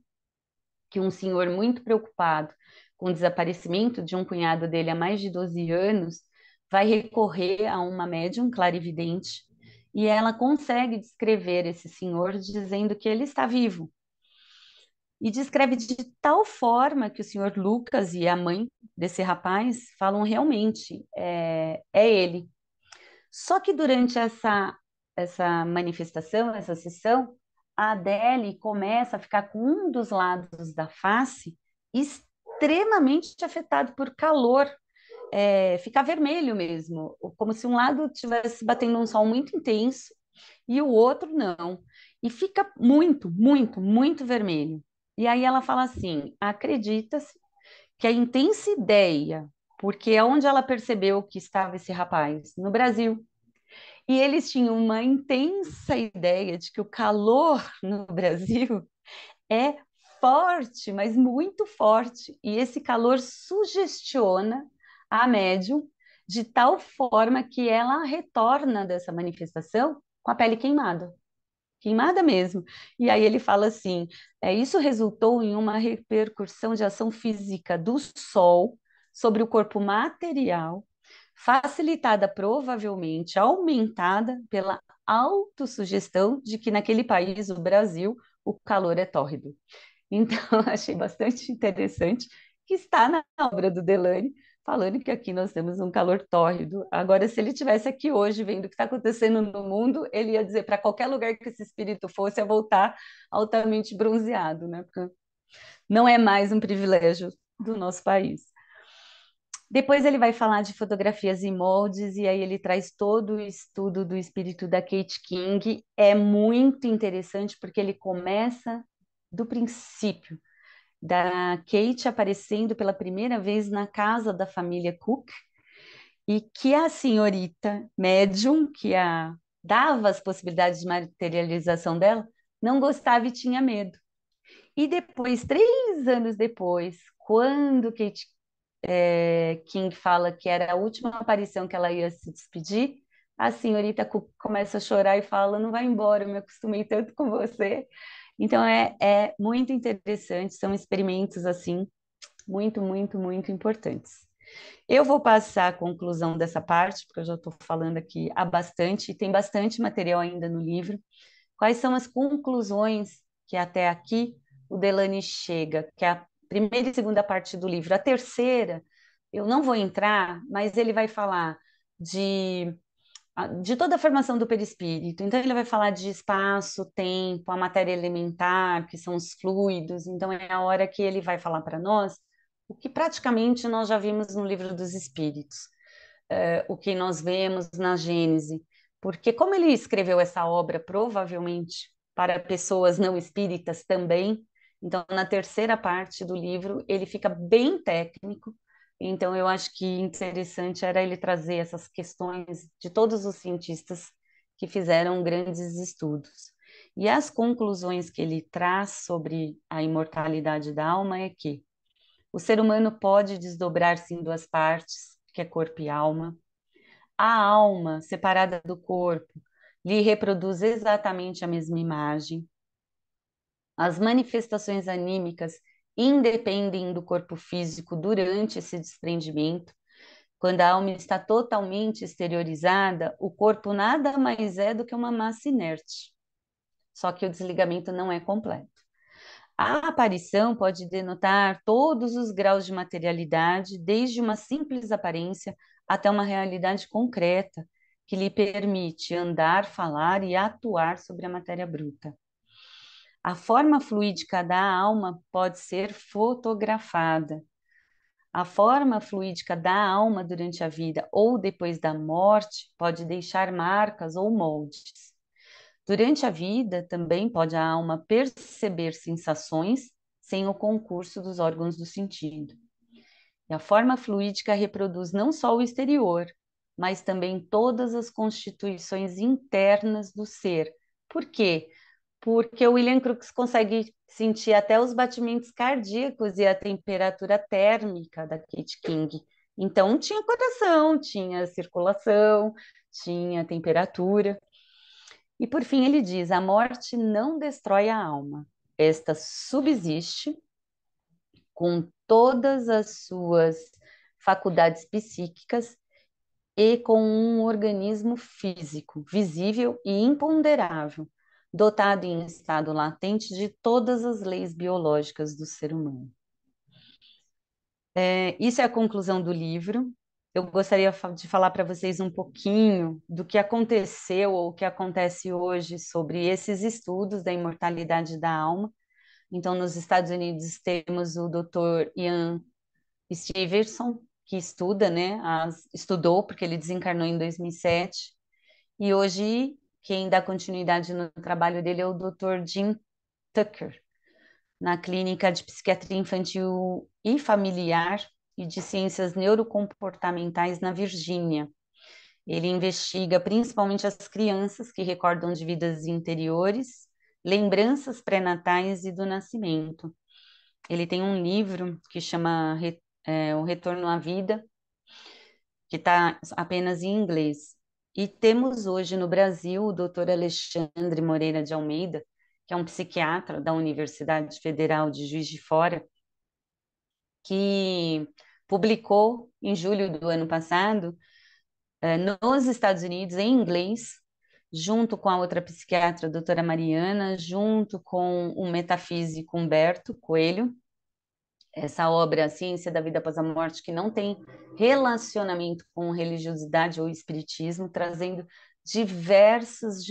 Speaker 2: que um senhor muito preocupado com o desaparecimento de um cunhado dele há mais de 12 anos, vai recorrer a uma médium clarividente, e ela consegue descrever esse senhor dizendo que ele está vivo, e descreve de tal forma que o senhor Lucas e a mãe desse rapaz falam realmente, é ele. Só que durante essa manifestação, essa sessão, a Adele começa a ficar com um dos lados da face extremamente afetado por calor, ficar vermelho mesmo, como se um lado estivesse batendo um sol muito intenso e o outro não. E fica muito, muito, muito vermelho. E aí ela fala assim: acredita-se que a intensa ideia, porque é onde ela percebeu que estava esse rapaz, no Brasil. E eles tinham uma intensa ideia de que o calor no Brasil é forte, mas muito forte. E esse calor sugestiona a médium de tal forma que ela retorna dessa manifestação com a pele queimada. Queimada mesmo. E aí ele fala assim: isso resultou em uma repercussão de ação física do Sol sobre o corpo material, facilitada provavelmente, aumentada pela autossugestão de que naquele país, o Brasil, o calor é tórrido. Então, achei bastante interessante que está na obra do Delany, falando que aqui nós temos um calor tórrido. Agora, se ele tivesse aqui hoje, vendo o que está acontecendo no mundo, ele ia dizer para qualquer lugar que esse espírito fosse, a voltar altamente bronzeado, né? Porque não é mais um privilégio do nosso país. Depois ele vai falar de fotografias e moldes, e aí ele traz todo o estudo do espírito da Kate King. É muito interessante porque ele começa do princípio, da Kate aparecendo pela primeira vez na casa da família Cook, e que a senhorita médium, dava as possibilidades de materialização dela, não gostava e tinha medo. E depois, 3 anos depois, quando Kate King fala que era a última aparição que ela ia se despedir, a senhorita Cook começa a chorar e fala: não vai embora, eu me acostumei tanto com você. Então é muito interessante, são experimentos assim muito, muito, muito importantes. Eu vou passar a conclusão dessa parte, porque eu já estou falando aqui há bastante, e tem bastante material ainda no livro. Quais são as conclusões que até aqui o Delany chega, que é a primeira e segunda parte do livro. A terceira, eu não vou entrar, mas ele vai falar de toda a formação do perispírito. Então, ele vai falar de espaço, tempo, a matéria elementar, que são os fluidos. Então, é a hora que ele vai falar para nós o que praticamente nós já vimos no livro dos Espíritos, o que nós vemos na Gênese. Porque, como ele escreveu essa obra, provavelmente para pessoas não espíritas também, então, na terceira parte do livro, ele fica bem técnico. Então, eu acho que interessante era ele trazer essas questões de todos os cientistas que fizeram grandes estudos. E as conclusões que ele traz sobre a imortalidade da alma é que o ser humano pode desdobrar-se em duas partes, que é corpo e alma. A alma, separada do corpo, lhe reproduz exatamente a mesma imagem. As manifestações anímicas independem do corpo físico durante esse desprendimento. Quando a alma está totalmente exteriorizada, o corpo nada mais é do que uma massa inerte. Só que o desligamento não é completo. A aparição pode denotar todos os graus de materialidade, desde uma simples aparência até uma realidade concreta, que lhe permite andar, falar e atuar sobre a matéria bruta. A forma fluídica da alma pode ser fotografada. A forma fluídica da alma durante a vida ou depois da morte pode deixar marcas ou moldes. Durante a vida, também pode a alma perceber sensações sem o concurso dos órgãos do sentido. E a forma fluídica reproduz não só o exterior, mas também todas as constituições internas do ser. Por quê? Porque o William Crookes consegue sentir até os batimentos cardíacos e a temperatura térmica da Kate King. Então, tinha coração, tinha circulação, tinha temperatura. E por fim, ele diz: a morte não destrói a alma, esta subsiste com todas as suas faculdades psíquicas e com um organismo físico, visível e imponderável, dotado em estado latente de todas as leis biológicas do ser humano. Isso é a conclusão do livro. Eu gostaria de falar para vocês um pouquinho do que aconteceu ou o que acontece hoje sobre esses estudos da imortalidade da alma. Então, nos Estados Unidos, temos o Dr. Ian Stevenson, que estuda, né? Estudou, porque ele desencarnou em 2007. E hoje, quem dá continuidade no trabalho dele é o Dr. Jim Tucker, na Clínica de Psiquiatria Infantil e Familiar e de Ciências Neurocomportamentais na Virgínia. Ele investiga principalmente as crianças que recordam de vidas interiores, lembranças pré-natais e do nascimento. Ele tem um livro que chama O Retorno à Vida, que está apenas em inglês. E temos hoje no Brasil o Dr. Alexandre Moreira de Almeida, que é um psiquiatra da Universidade Federal de Juiz de Fora, que publicou em julho do ano passado, nos Estados Unidos, em inglês, junto com a outra psiquiatra, a doutora Mariana, junto com o metafísico Humberto Coelho, essa obra, A Ciência da Vida Após a Morte, que não tem relacionamento com religiosidade ou espiritismo, trazendo diversos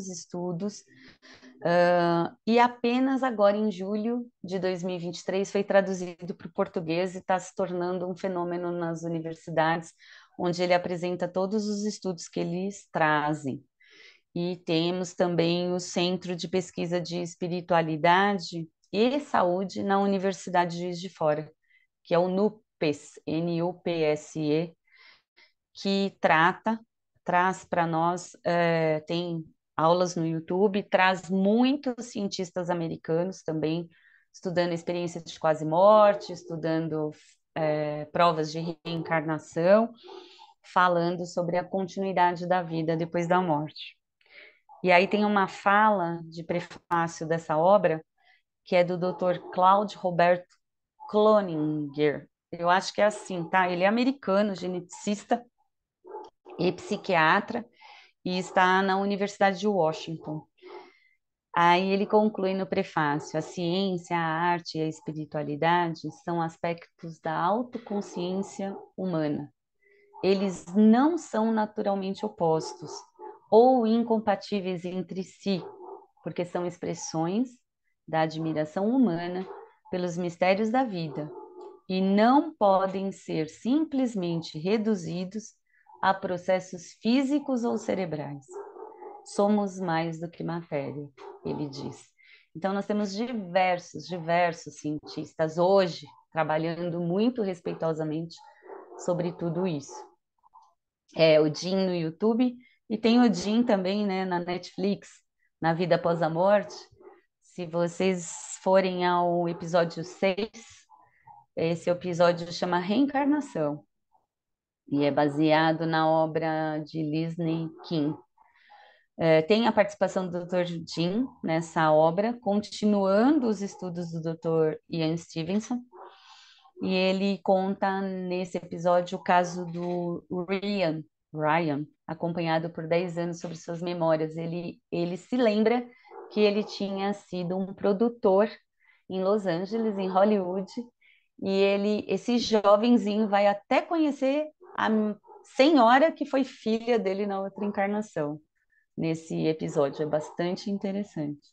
Speaker 2: estudos, e apenas agora em julho de 2023 foi traduzido para o português e está se tornando um fenômeno nas universidades, onde ele apresenta todos os estudos que eles trazem. E temos também o Centro de Pesquisa de Espiritualidade e Saúde na Universidade de Juiz de Fora, que é o NUPES, NUPSE, que traz para nós, tem aulas no YouTube, traz muitos cientistas americanos também, estudando a experiência de quase morte, estudando provas de reencarnação, falando sobre a continuidade da vida depois da morte. E aí tem uma fala de prefácio dessa obra, que é do Dr. Claude Roberto Cloninger. Eu acho que é assim, tá? Ele é americano, geneticista e psiquiatra, e está na Universidade de Washington. Aí ele conclui no prefácio: a ciência, a arte e a espiritualidade são aspectos da autoconsciência humana. Eles não são naturalmente opostos ou incompatíveis entre si, porque são expressões da admiração humana pelos mistérios da vida e não podem ser simplesmente reduzidos a processos físicos ou cerebrais. Somos mais do que matéria, ele diz. Então, nós temos diversos cientistas hoje trabalhando muito respeitosamente sobre tudo isso. O Jim no YouTube, e tem o Jim também, né, na Netflix, na Vida Após a Morte. Se vocês forem ao episódio 6, esse episódio chama Reencarnação, e é baseado na obra de Leslie King. Tem a participação do Dr. Jim nessa obra, continuando os estudos do Dr. Ian Stevenson, e ele conta nesse episódio o caso do Ryan, acompanhado por 10 anos sobre suas memórias. Ele se lembra que ele tinha sido um produtor em Los Angeles, em Hollywood, e esse jovenzinho vai até conhecer a senhora que foi filha dele na outra encarnação, nesse episódio. É bastante interessante.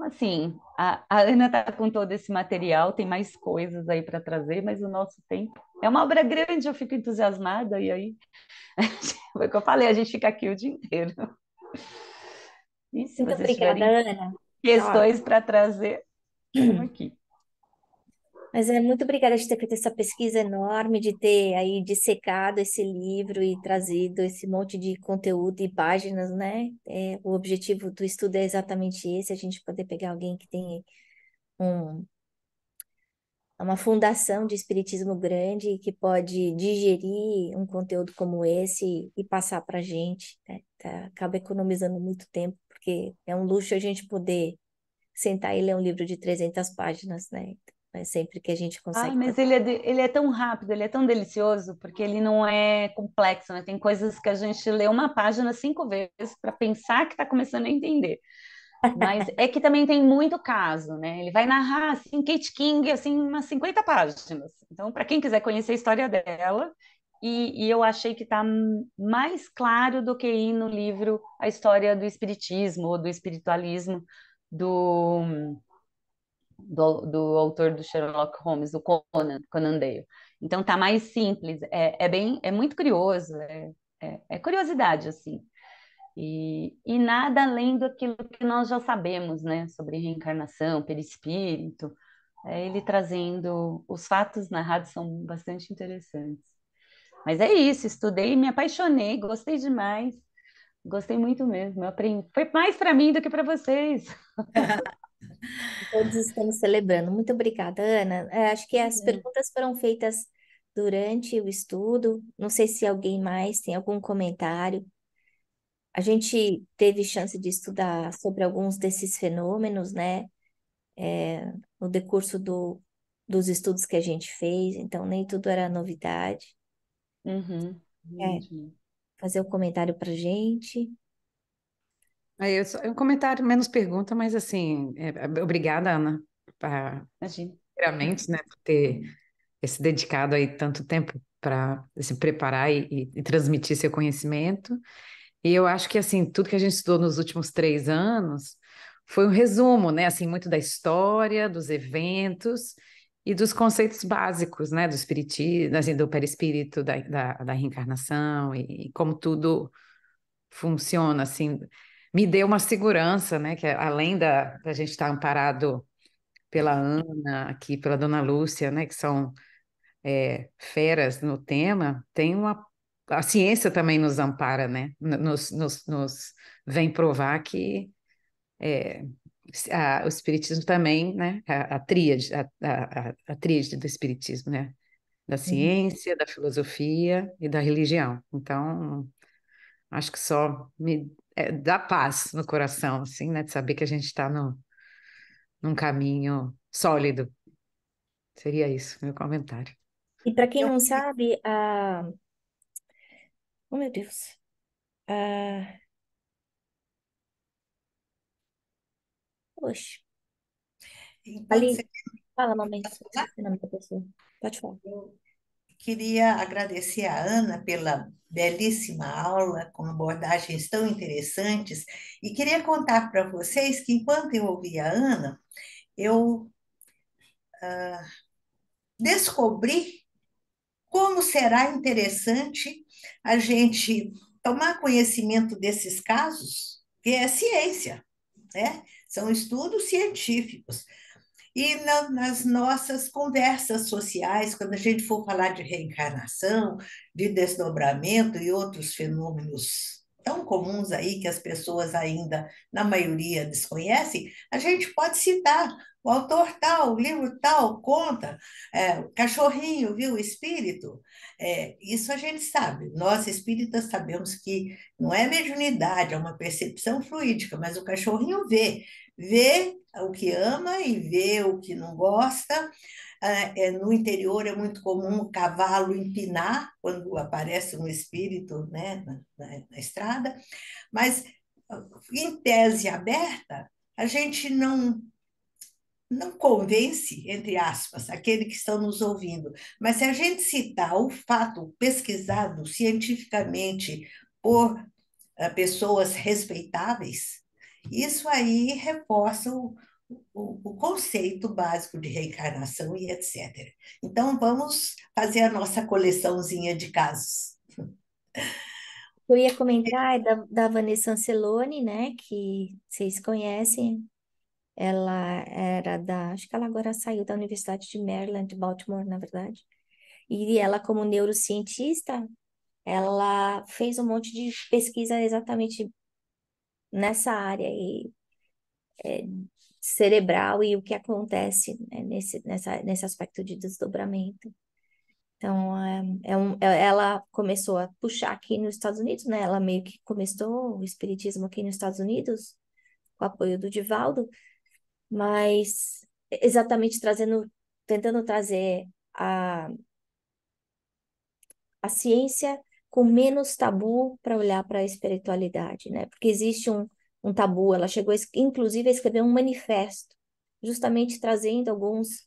Speaker 2: Assim, a Ana está com todo esse material, tem mais coisas aí para trazer, mas o nosso tempo é uma obra grande, eu fico entusiasmada, e aí, foi o que eu falei, a gente fica aqui o dia inteiro. E se
Speaker 1: Muito
Speaker 2: vocês
Speaker 1: obrigada,
Speaker 2: tiverem
Speaker 1: Ana. Ó,
Speaker 2: questões para trazer, estamos aqui.
Speaker 1: mas é muito obrigada de ter feito essa pesquisa enorme, de ter aí dissecado esse livro e trazido esse monte de conteúdo e páginas, né? O objetivo do estudo é exatamente esse, a gente poder pegar alguém que tem um, uma fundação de espiritismo grande e que pode digerir um conteúdo como esse e passar para a gente, né? Acaba economizando muito tempo, porque é um luxo a gente poder sentar e ler um livro de 300 páginas, né? Então, é sempre que a gente
Speaker 2: Ah,
Speaker 1: consegue
Speaker 2: mas
Speaker 1: fazer.
Speaker 2: ele é tão rápido, ele é tão delicioso, porque ele não é complexo, né? Tem coisas que a gente lê uma página 5 vezes para pensar que está começando a entender. Mas é que também tem muito caso, né? Ele vai narrar, assim, Kate King, assim, umas 50 páginas. Então, para quem quiser conhecer a história dela, e eu achei que está mais claro do que ir no livro a história do espiritismo ou do espiritualismo do do autor do Sherlock Holmes, o Conan Doyle. Então tá mais simples, é muito curioso, é curiosidade, assim. E nada além daquilo que nós já sabemos, né, sobre reencarnação, perispírito, ele trazendo, os fatos narrados são bastante interessantes. Mas é isso, estudei, me apaixonei, gostei demais, gostei muito mesmo, eu aprendi, foi mais para mim do que para vocês.
Speaker 1: Todos estamos celebrando. Muito obrigada, Ana. Acho que as perguntas foram feitas durante o estudo. Não sei se alguém mais tem algum comentário. A gente teve chance de estudar sobre alguns desses fenômenos, né? No decurso dos estudos que a gente fez, então nem tudo era novidade.
Speaker 2: Uhum,
Speaker 1: É,
Speaker 2: entendi.
Speaker 1: fazer um comentário para gente.
Speaker 3: É um comentário, menos pergunta, mas assim, obrigada, Ana,
Speaker 2: Imagina.
Speaker 3: primeiramente, né, por ter se dedicado aí tanto tempo para se preparar e transmitir seu conhecimento. E eu acho que, assim, tudo que a gente estudou nos últimos 3 anos foi um resumo, né, assim, muito da história, dos eventos e dos conceitos básicos, né, do espiritismo, assim, do perispírito, da reencarnação e como tudo funciona, assim, me deu uma segurança, né, que além da gente estar amparado pela Ana, aqui pela Dona Lúcia, né, que são feras no tema, a ciência também nos ampara, né, nos vem provar que o espiritismo também, né, a tríade do espiritismo, né, da
Speaker 1: Uhum.
Speaker 3: ciência, da filosofia e da religião. Então, acho que só me dá paz no coração, assim, né? De saber que a gente está num caminho sólido. Seria isso, meu comentário.
Speaker 1: E para quem
Speaker 4: Eu,
Speaker 1: não sabe, oh meu Deus, a... Oxe,
Speaker 4: enquanto
Speaker 1: ali,
Speaker 4: você
Speaker 1: fala, mamãe,
Speaker 4: falar,
Speaker 1: esqueci o nome da pessoa. Pode falar.
Speaker 4: eu queria agradecer a Ana pela belíssima aula, com abordagens tão interessantes, e queria contar para vocês que enquanto eu ouvia a Ana, eu descobri como será interessante a gente tomar conhecimento desses casos, que é ciência, né? São estudos científicos. E nas nossas conversas sociais, quando a gente for falar de reencarnação, de desdobramento e outros fenômenos tão comuns aí que as pessoas ainda, na maioria, desconhecem, a gente pode citar o autor tal, o livro tal, conta, o cachorrinho viu o espírito. Isso a gente sabe. Nós espíritas sabemos que não é mediunidade, é uma percepção fluídica, mas o cachorrinho vê o que ama e vê o que não gosta. No interior é muito comum o cavalo empinar quando aparece um espírito, né, na estrada, mas em tese aberta, a gente não convence, entre aspas, aquele que estão nos ouvindo. Mas se a gente citar o fato pesquisado cientificamente por pessoas respeitáveis, Isso aí reforça o conceito básico de reencarnação e etc. Então, vamos fazer a nossa coleçãozinha de casos.
Speaker 1: Eu ia comentar da Vanessa Anceloni, né, que vocês conhecem. Ela era acho que ela agora saiu da Universidade de Maryland, Baltimore, na verdade. E ela, como neurocientista, ela fez um monte de pesquisa exatamente nessa área aí, cerebral e o que acontece, né, nesse aspecto de desdobramento. Então, ela começou a puxar aqui nos Estados Unidos, né? Ela meio que começou o espiritismo aqui nos Estados Unidos, com o apoio do Divaldo, mas exatamente tentando trazer a ciência com menos tabu para olhar para a espiritualidade, né? Porque existe um tabu. Ela chegou, inclusive, a escrever um manifesto, justamente trazendo alguns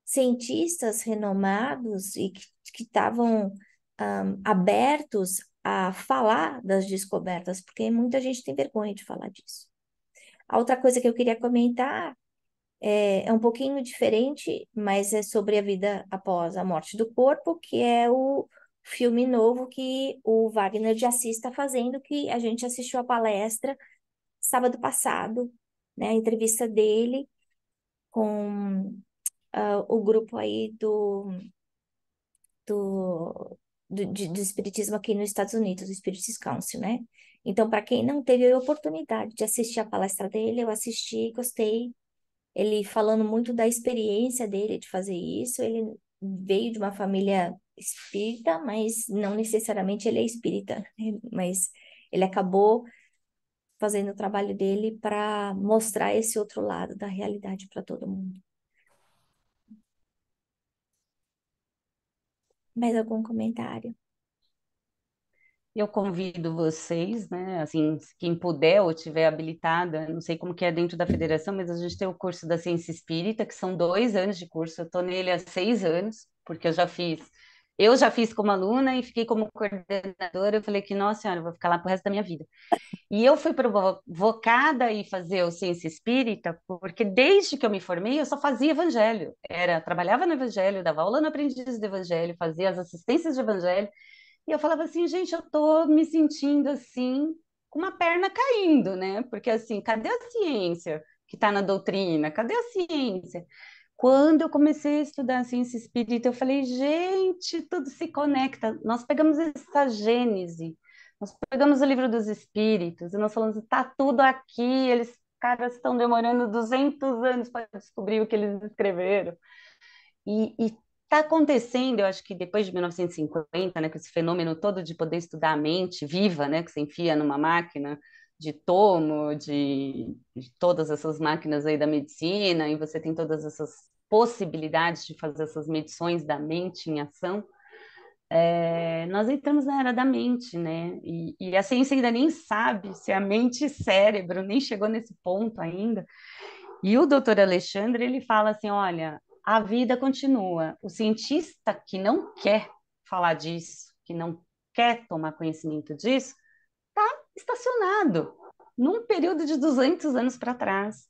Speaker 1: cientistas renomados e que estavam abertos a falar das descobertas, porque muita gente tem vergonha de falar disso. A outra coisa que eu queria comentar é um pouquinho diferente, mas é sobre a vida após a morte do corpo, que é o filme novo que o Wagner de Assis está fazendo, que a gente assistiu a palestra sábado passado, né, a entrevista dele com o grupo aí do Espiritismo aqui nos Estados Unidos, o Spiritist Council, né? Então, para quem não teve a oportunidade de assistir a palestra dele, eu assisti, gostei. Ele falando muito da experiência dele de fazer isso. Ele veio de uma família espírita, mas não necessariamente ele é espírita, mas ele acabou fazendo o trabalho dele para mostrar esse outro lado da realidade para todo mundo. Mais algum comentário?
Speaker 2: Eu convido vocês, né, assim, quem puder ou tiver habilitada, não sei como que é dentro da federação, mas a gente tem o curso da Ciência Espírita, que são 2 anos de curso, eu estou nele há 6 anos, porque eu já fiz como aluna e fiquei como coordenadora, eu falei que, nossa senhora, eu vou ficar lá pro resto da minha vida. E eu fui provocada a ir fazer o Ciência Espírita, porque desde que eu me formei, eu só fazia evangelho, trabalhava no evangelho, dava aula no aprendiz do evangelho, fazia as assistências de evangelho, e eu falava assim, gente, eu tô me sentindo assim, com uma perna caindo, né? Porque assim, cadê a ciência que está na doutrina? Cadê a ciência? Quando eu comecei a estudar a ciência espírita, eu falei, gente, tudo se conecta. Nós pegamos essa gênese, nós pegamos o livro dos espíritos e nós falamos, tá tudo aqui, eles, caras, estão demorando 200 anos para descobrir o que eles escreveram. E está acontecendo, eu acho que depois de 1950, né, com esse fenômeno todo de poder estudar a mente viva, né, que você enfia numa máquina de tomo, de todas essas máquinas aí da medicina, e você tem todas essas possibilidades de fazer essas medições da mente em ação, nós entramos na era da mente, né? E a ciência ainda nem sabe se a mente e cérebro nem chegou nesse ponto ainda. E o doutor Alexandre, ele fala assim, olha, a vida continua. O cientista que não quer falar disso, que não quer tomar conhecimento disso, está estacionado num período de 200 anos para trás.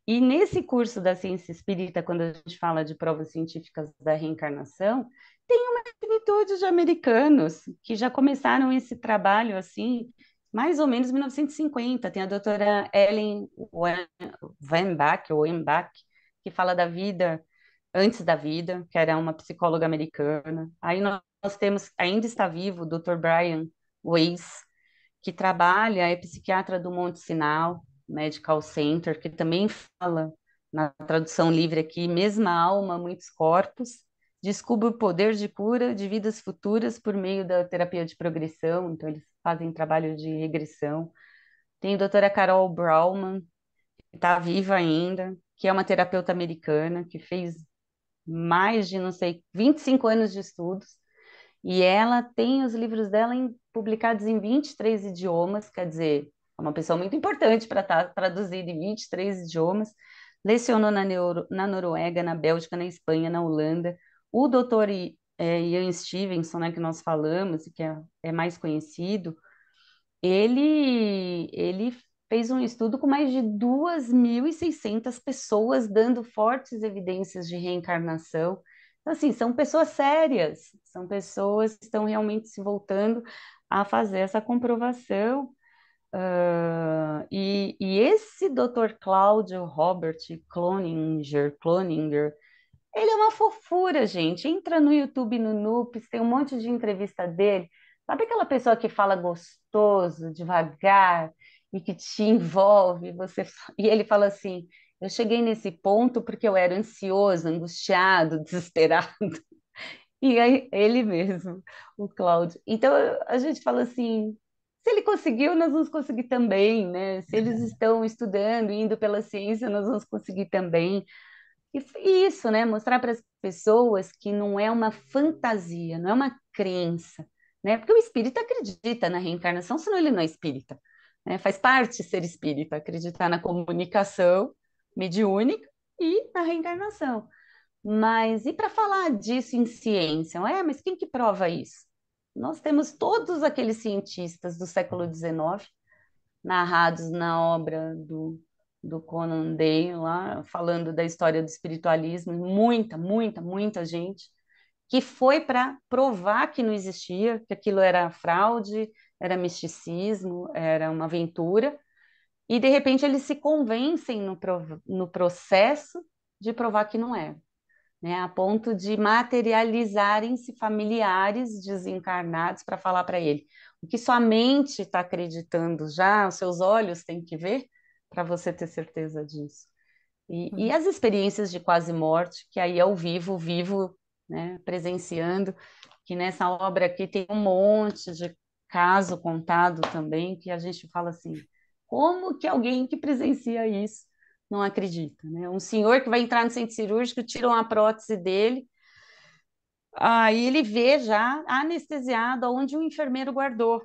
Speaker 2: E nesse curso da ciência espírita, quando a gente fala de provas científicas da reencarnação, tem uma infinitude de americanos que já começaram esse trabalho assim, mais ou menos em 1950. Tem a doutora Ellen Wambach, ou Wambach, que fala da vida antes da vida, que era uma psicóloga americana. Aí nós temos, ainda está vivo, o Dr. Brian Weiss, que trabalha, é psiquiatra do Monte Sinai Medical Center, que também fala, na tradução livre aqui, mesma alma, muitos corpos, descubra o poder de cura de vidas futuras por meio da terapia de progressão, então eles fazem trabalho de regressão. Tem a doutora Carol Brauman, que está viva ainda, que é uma terapeuta americana, que fez mais de, não sei, 25 anos de estudos, e ela tem os livros dela publicados em 23 idiomas, quer dizer, é uma pessoa muito importante para estar traduzido em 23 idiomas. Lecionou na Noruega, na Bélgica, na Espanha, na Holanda. O doutor Ian Stevenson, né, que nós falamos, e que é mais conhecido, ele fez um estudo com mais de 2.600 pessoas dando fortes evidências de reencarnação. Então, assim, são pessoas sérias, são pessoas que estão realmente se voltando a fazer essa comprovação. E esse Dr. Cláudio Robert Cloninger, ele é uma fofura, gente. Entra no YouTube, no Noops, tem um monte de entrevista dele. Sabe aquela pessoa que fala gostoso, devagar, e que te envolve? E ele fala assim: eu cheguei nesse ponto porque eu era ansioso, angustiado, desesperado. E aí, ele mesmo, o Cláudio. Então, a gente fala assim: se ele conseguiu, nós vamos conseguir também, né? Se eles estão estudando, indo pela ciência, nós vamos conseguir também. E isso, né? Mostrar para as pessoas que não é uma fantasia, não é uma crença, né? Porque o espírita acredita na reencarnação, senão ele não é espírita, né? Faz parte ser espírita, acreditar na comunicação mediúnica e na reencarnação. Mas e para falar disso em ciência? Mas quem que prova isso? Nós temos todos aqueles cientistas do século XIX narrados na obra do Conan Doyle, lá, falando da história do espiritualismo, muita gente, que foi para provar que não existia, que aquilo era fraude, era misticismo, era uma aventura, e de repente eles se convencem no processo de provar que não é, né, a ponto de materializarem-se familiares desencarnados para falar para ele. O que sua mente está acreditando já, os seus olhos têm que ver para você ter certeza disso. E as experiências de quase morte, que aí é o vivo, né, presenciando, que nessa obra aqui tem um monte de caso contado também, que a gente fala assim, como que alguém que presencia isso não acredita, né? Um senhor que vai entrar no centro cirúrgico, tiram a prótese dele, aí ele vê já anestesiado onde o enfermeiro guardou,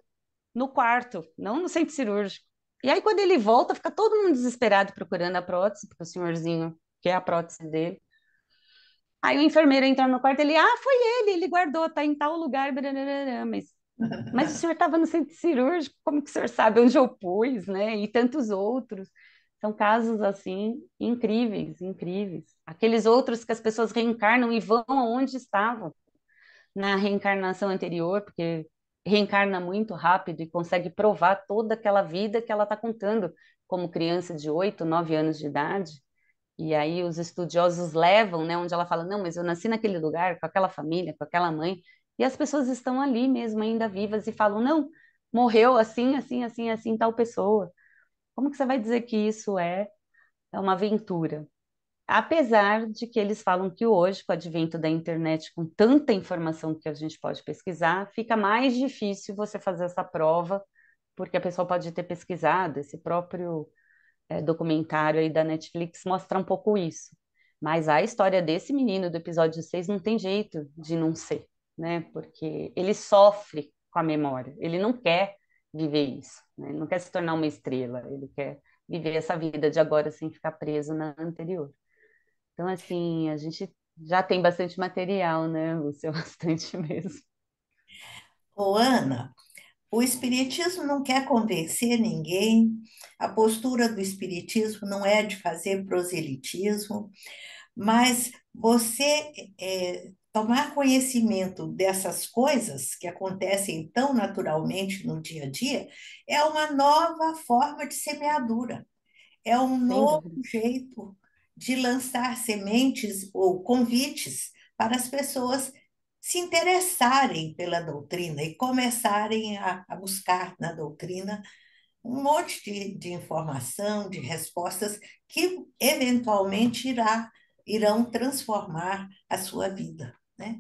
Speaker 2: no quarto, não no centro cirúrgico. E aí, quando ele volta, fica todo mundo desesperado procurando a prótese, porque o senhorzinho quer a prótese dele. Aí o enfermeiro entra no quarto, foi ele guardou, tá em tal lugar, brararara, mas o senhor estava no centro cirúrgico, como que o senhor sabe onde eu pus, né? E tantos outros. São casos, assim, incríveis, incríveis. Aqueles outros que as pessoas reencarnam e vão aonde estavam na reencarnação anterior, porque reencarna muito rápido e consegue provar toda aquela vida que ela está contando, como criança de 8, 9 anos de idade. E aí os estudiosos levam, né, onde ela fala, não, mas eu nasci naquele lugar, com aquela família, com aquela mãe, e as pessoas estão ali mesmo, ainda vivas, e falam, não, morreu assim, assim, assim, assim, tal pessoa. Como que você vai dizer que isso é uma aventura? Apesar de que eles falam que hoje, com o advento da internet, com tanta informação que a gente pode pesquisar, fica mais difícil você fazer essa prova, porque a pessoa pode ter pesquisado, esse próprio documentário aí da Netflix mostra um pouco isso. Mas a história desse menino do episódio 6 não tem jeito de não ser, né? Porque ele sofre com a memória, ele não quer viver isso, né? Ele não quer se tornar uma estrela, ele quer viver essa vida de agora sem ficar preso na anterior. Então, assim, a gente já tem bastante material, né, Lúcia? Bastante mesmo.
Speaker 4: Ô, Ana, o Espiritismo não quer convencer ninguém, a postura do Espiritismo não é de fazer proselitismo, mas você tomar conhecimento dessas coisas que acontecem tão naturalmente no dia a dia é uma nova forma de semeadura, é um
Speaker 2: Sem
Speaker 4: novo
Speaker 2: dúvida.
Speaker 4: jeito de lançar sementes ou convites para as pessoas se interessarem pela doutrina e começarem a buscar na doutrina um monte de informação, de respostas que eventualmente irão transformar a sua vida, né?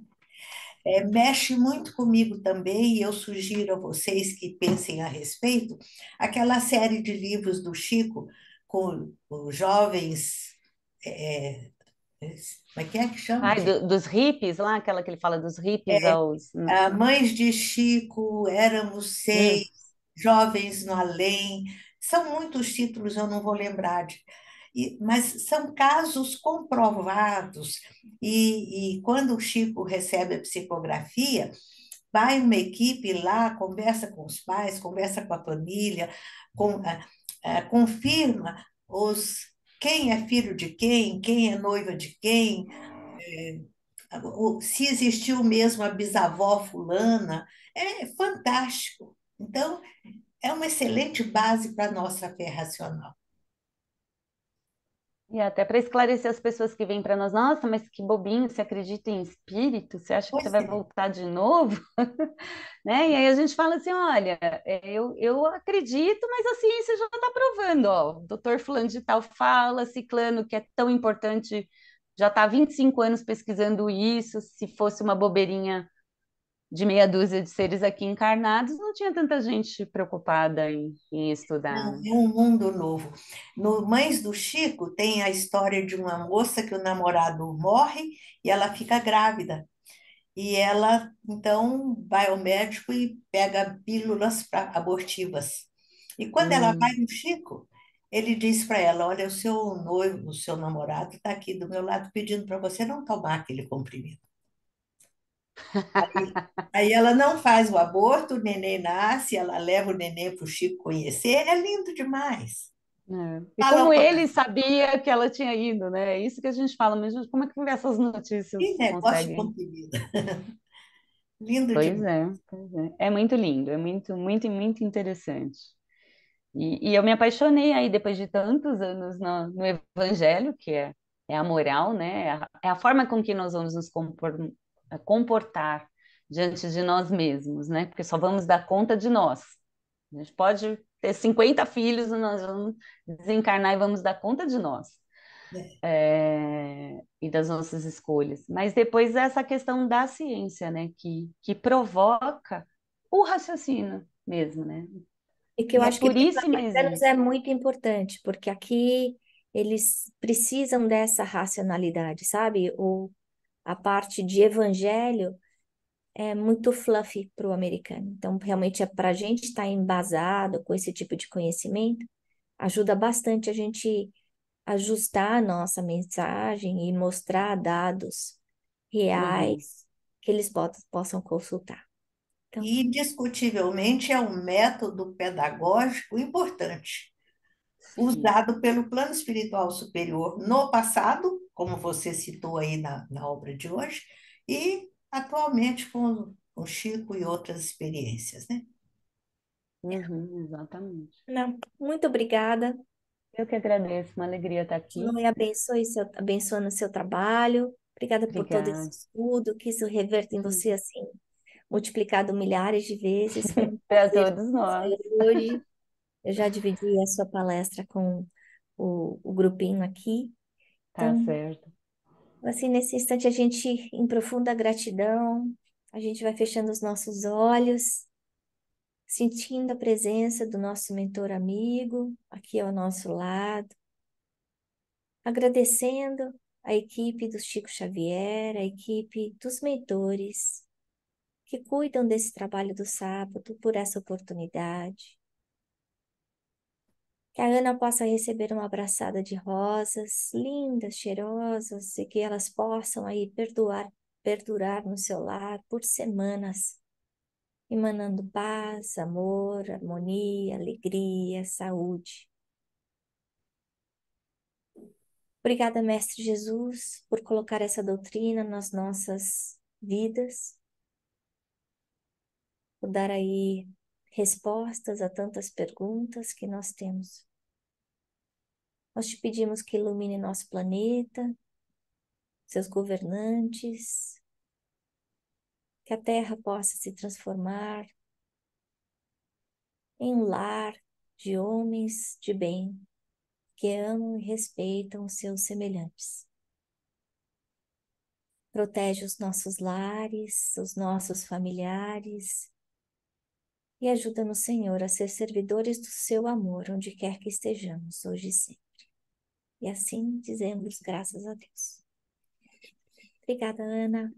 Speaker 4: Mexe muito comigo também, e eu sugiro a vocês que pensem a respeito, aquela série de livros do Chico com os jovens. é, Como é que chama,
Speaker 2: Ai,
Speaker 4: gente?
Speaker 2: dos hippies lá, aquela que ele fala dos hippies aos...
Speaker 4: Mães de Chico, Éramos Seis,
Speaker 2: Hum,
Speaker 4: Jovens no Além. São muitos títulos, eu não vou lembrar mas são casos comprovados. E quando o Chico recebe a psicografia, vai uma equipe lá, conversa com os pais, conversa com a família, confirma quem é filho de quem é noiva de quem, se existiu mesmo a bisavó fulana, é fantástico. Então, é uma excelente base para a nossa fé racional.
Speaker 2: E até para esclarecer as pessoas que vêm para nós, nossa, mas que bobinho, você acredita em espírito? Você acha que você
Speaker 4: Pois
Speaker 2: vai
Speaker 4: é.
Speaker 2: voltar de novo? Né? E aí a gente fala assim, olha, eu acredito, mas a ciência já está provando, ó, o doutor fulano de tal fala, ciclano, que é tão importante, já está há 25 anos pesquisando isso, se fosse uma bobeirinha de meia dúzia de seres aqui encarnados, não tinha tanta gente preocupada em estudar,
Speaker 4: Não,
Speaker 2: né?
Speaker 4: é um mundo novo. No Mães do Chico tem a história de uma moça que o namorado morre e ela fica grávida. E ela, então, vai ao médico e pega pílulas abortivas. E quando ela vai
Speaker 2: Hum.
Speaker 4: no Chico, ele diz para ela: Olha, o seu noivo, o seu namorado está aqui do meu lado pedindo para você não tomar aquele comprimido. Aí ela não faz o aborto, o neném nasce, ela leva o neném para o Chico conhecer. É lindo demais.
Speaker 2: É. E
Speaker 4: Fala,
Speaker 2: como
Speaker 4: olha,
Speaker 2: ele sabia que ela tinha ido, né? É isso que a gente fala, mas gente, como é que essas
Speaker 4: que
Speaker 2: notícias
Speaker 4: negócio
Speaker 2: conseguem?
Speaker 4: comprimido. Lindo
Speaker 2: Pois
Speaker 4: demais.
Speaker 2: é, pois é. É muito lindo, é muito, muito, muito interessante. E eu me apaixonei aí depois de tantos anos no Evangelho, que é a moral, né? É a forma com que nós vamos nos comportar diante de nós mesmos, né? Porque só vamos dar conta de nós. A gente pode ter 50 filhos, e nós vamos desencarnar e vamos dar conta de nós. E das nossas escolhas. Mas depois essa questão da ciência, né, que provoca o raciocínio mesmo, né?
Speaker 1: E que eu
Speaker 2: E é
Speaker 1: acho que
Speaker 2: por
Speaker 1: para os
Speaker 2: isso, mas
Speaker 1: americanos é muito importante, porque aqui eles precisam dessa racionalidade, sabe? A parte de evangelho é muito fluffy para o americano. Então, realmente, para a gente estar embasado com esse tipo de conhecimento, ajuda bastante a gente ajustar a nossa mensagem e mostrar dados
Speaker 2: uhum,
Speaker 1: reais que eles possam consultar. Então,
Speaker 4: E, indiscutivelmente, é um método pedagógico importante,
Speaker 2: sim,
Speaker 4: usado pelo plano espiritual superior no passado, como você citou aí na obra de hoje, e atualmente com o Chico e outras experiências, né?
Speaker 2: uhum, exatamente.
Speaker 1: não, muito obrigada.
Speaker 2: Eu que agradeço, uma alegria estar aqui.
Speaker 1: Continue abençoando o seu trabalho. Obrigada por todo esse
Speaker 2: Obrigada.
Speaker 1: estudo, que isso reverta em você assim, multiplicado milhares de vezes. Foi um
Speaker 2: Para
Speaker 1: prazer
Speaker 2: todos nós.
Speaker 1: ter você hoje. Eu já dividi a sua palestra com o grupinho aqui.
Speaker 2: Tá
Speaker 1: Então,
Speaker 2: certo.
Speaker 1: assim, nesse instante, a gente, em profunda gratidão, a gente vai fechando os nossos olhos, sentindo a presença do nosso mentor amigo aqui ao nosso lado, agradecendo a equipe do Chico Xavier, a equipe dos mentores que cuidam desse trabalho do sábado por essa oportunidade. Que a Ana possa receber uma abraçada de rosas lindas, cheirosas, e que elas possam aí perdurar no seu lar por semanas, emanando paz, amor, harmonia, alegria, saúde. Obrigada, Mestre Jesus, por colocar essa doutrina nas nossas vidas, por dar aí respostas a tantas perguntas que nós temos. Nós te pedimos que ilumine nosso planeta, seus governantes, que a terra possa se transformar em um lar de homens de bem, que amam e respeitam os seus semelhantes. Protege os nossos lares, os nossos familiares, e ajuda-nos, Senhor, a ser servidores do seu amor, onde quer que estejamos, hoje e sempre. E assim dizemos graças a Deus. Obrigada, Ana.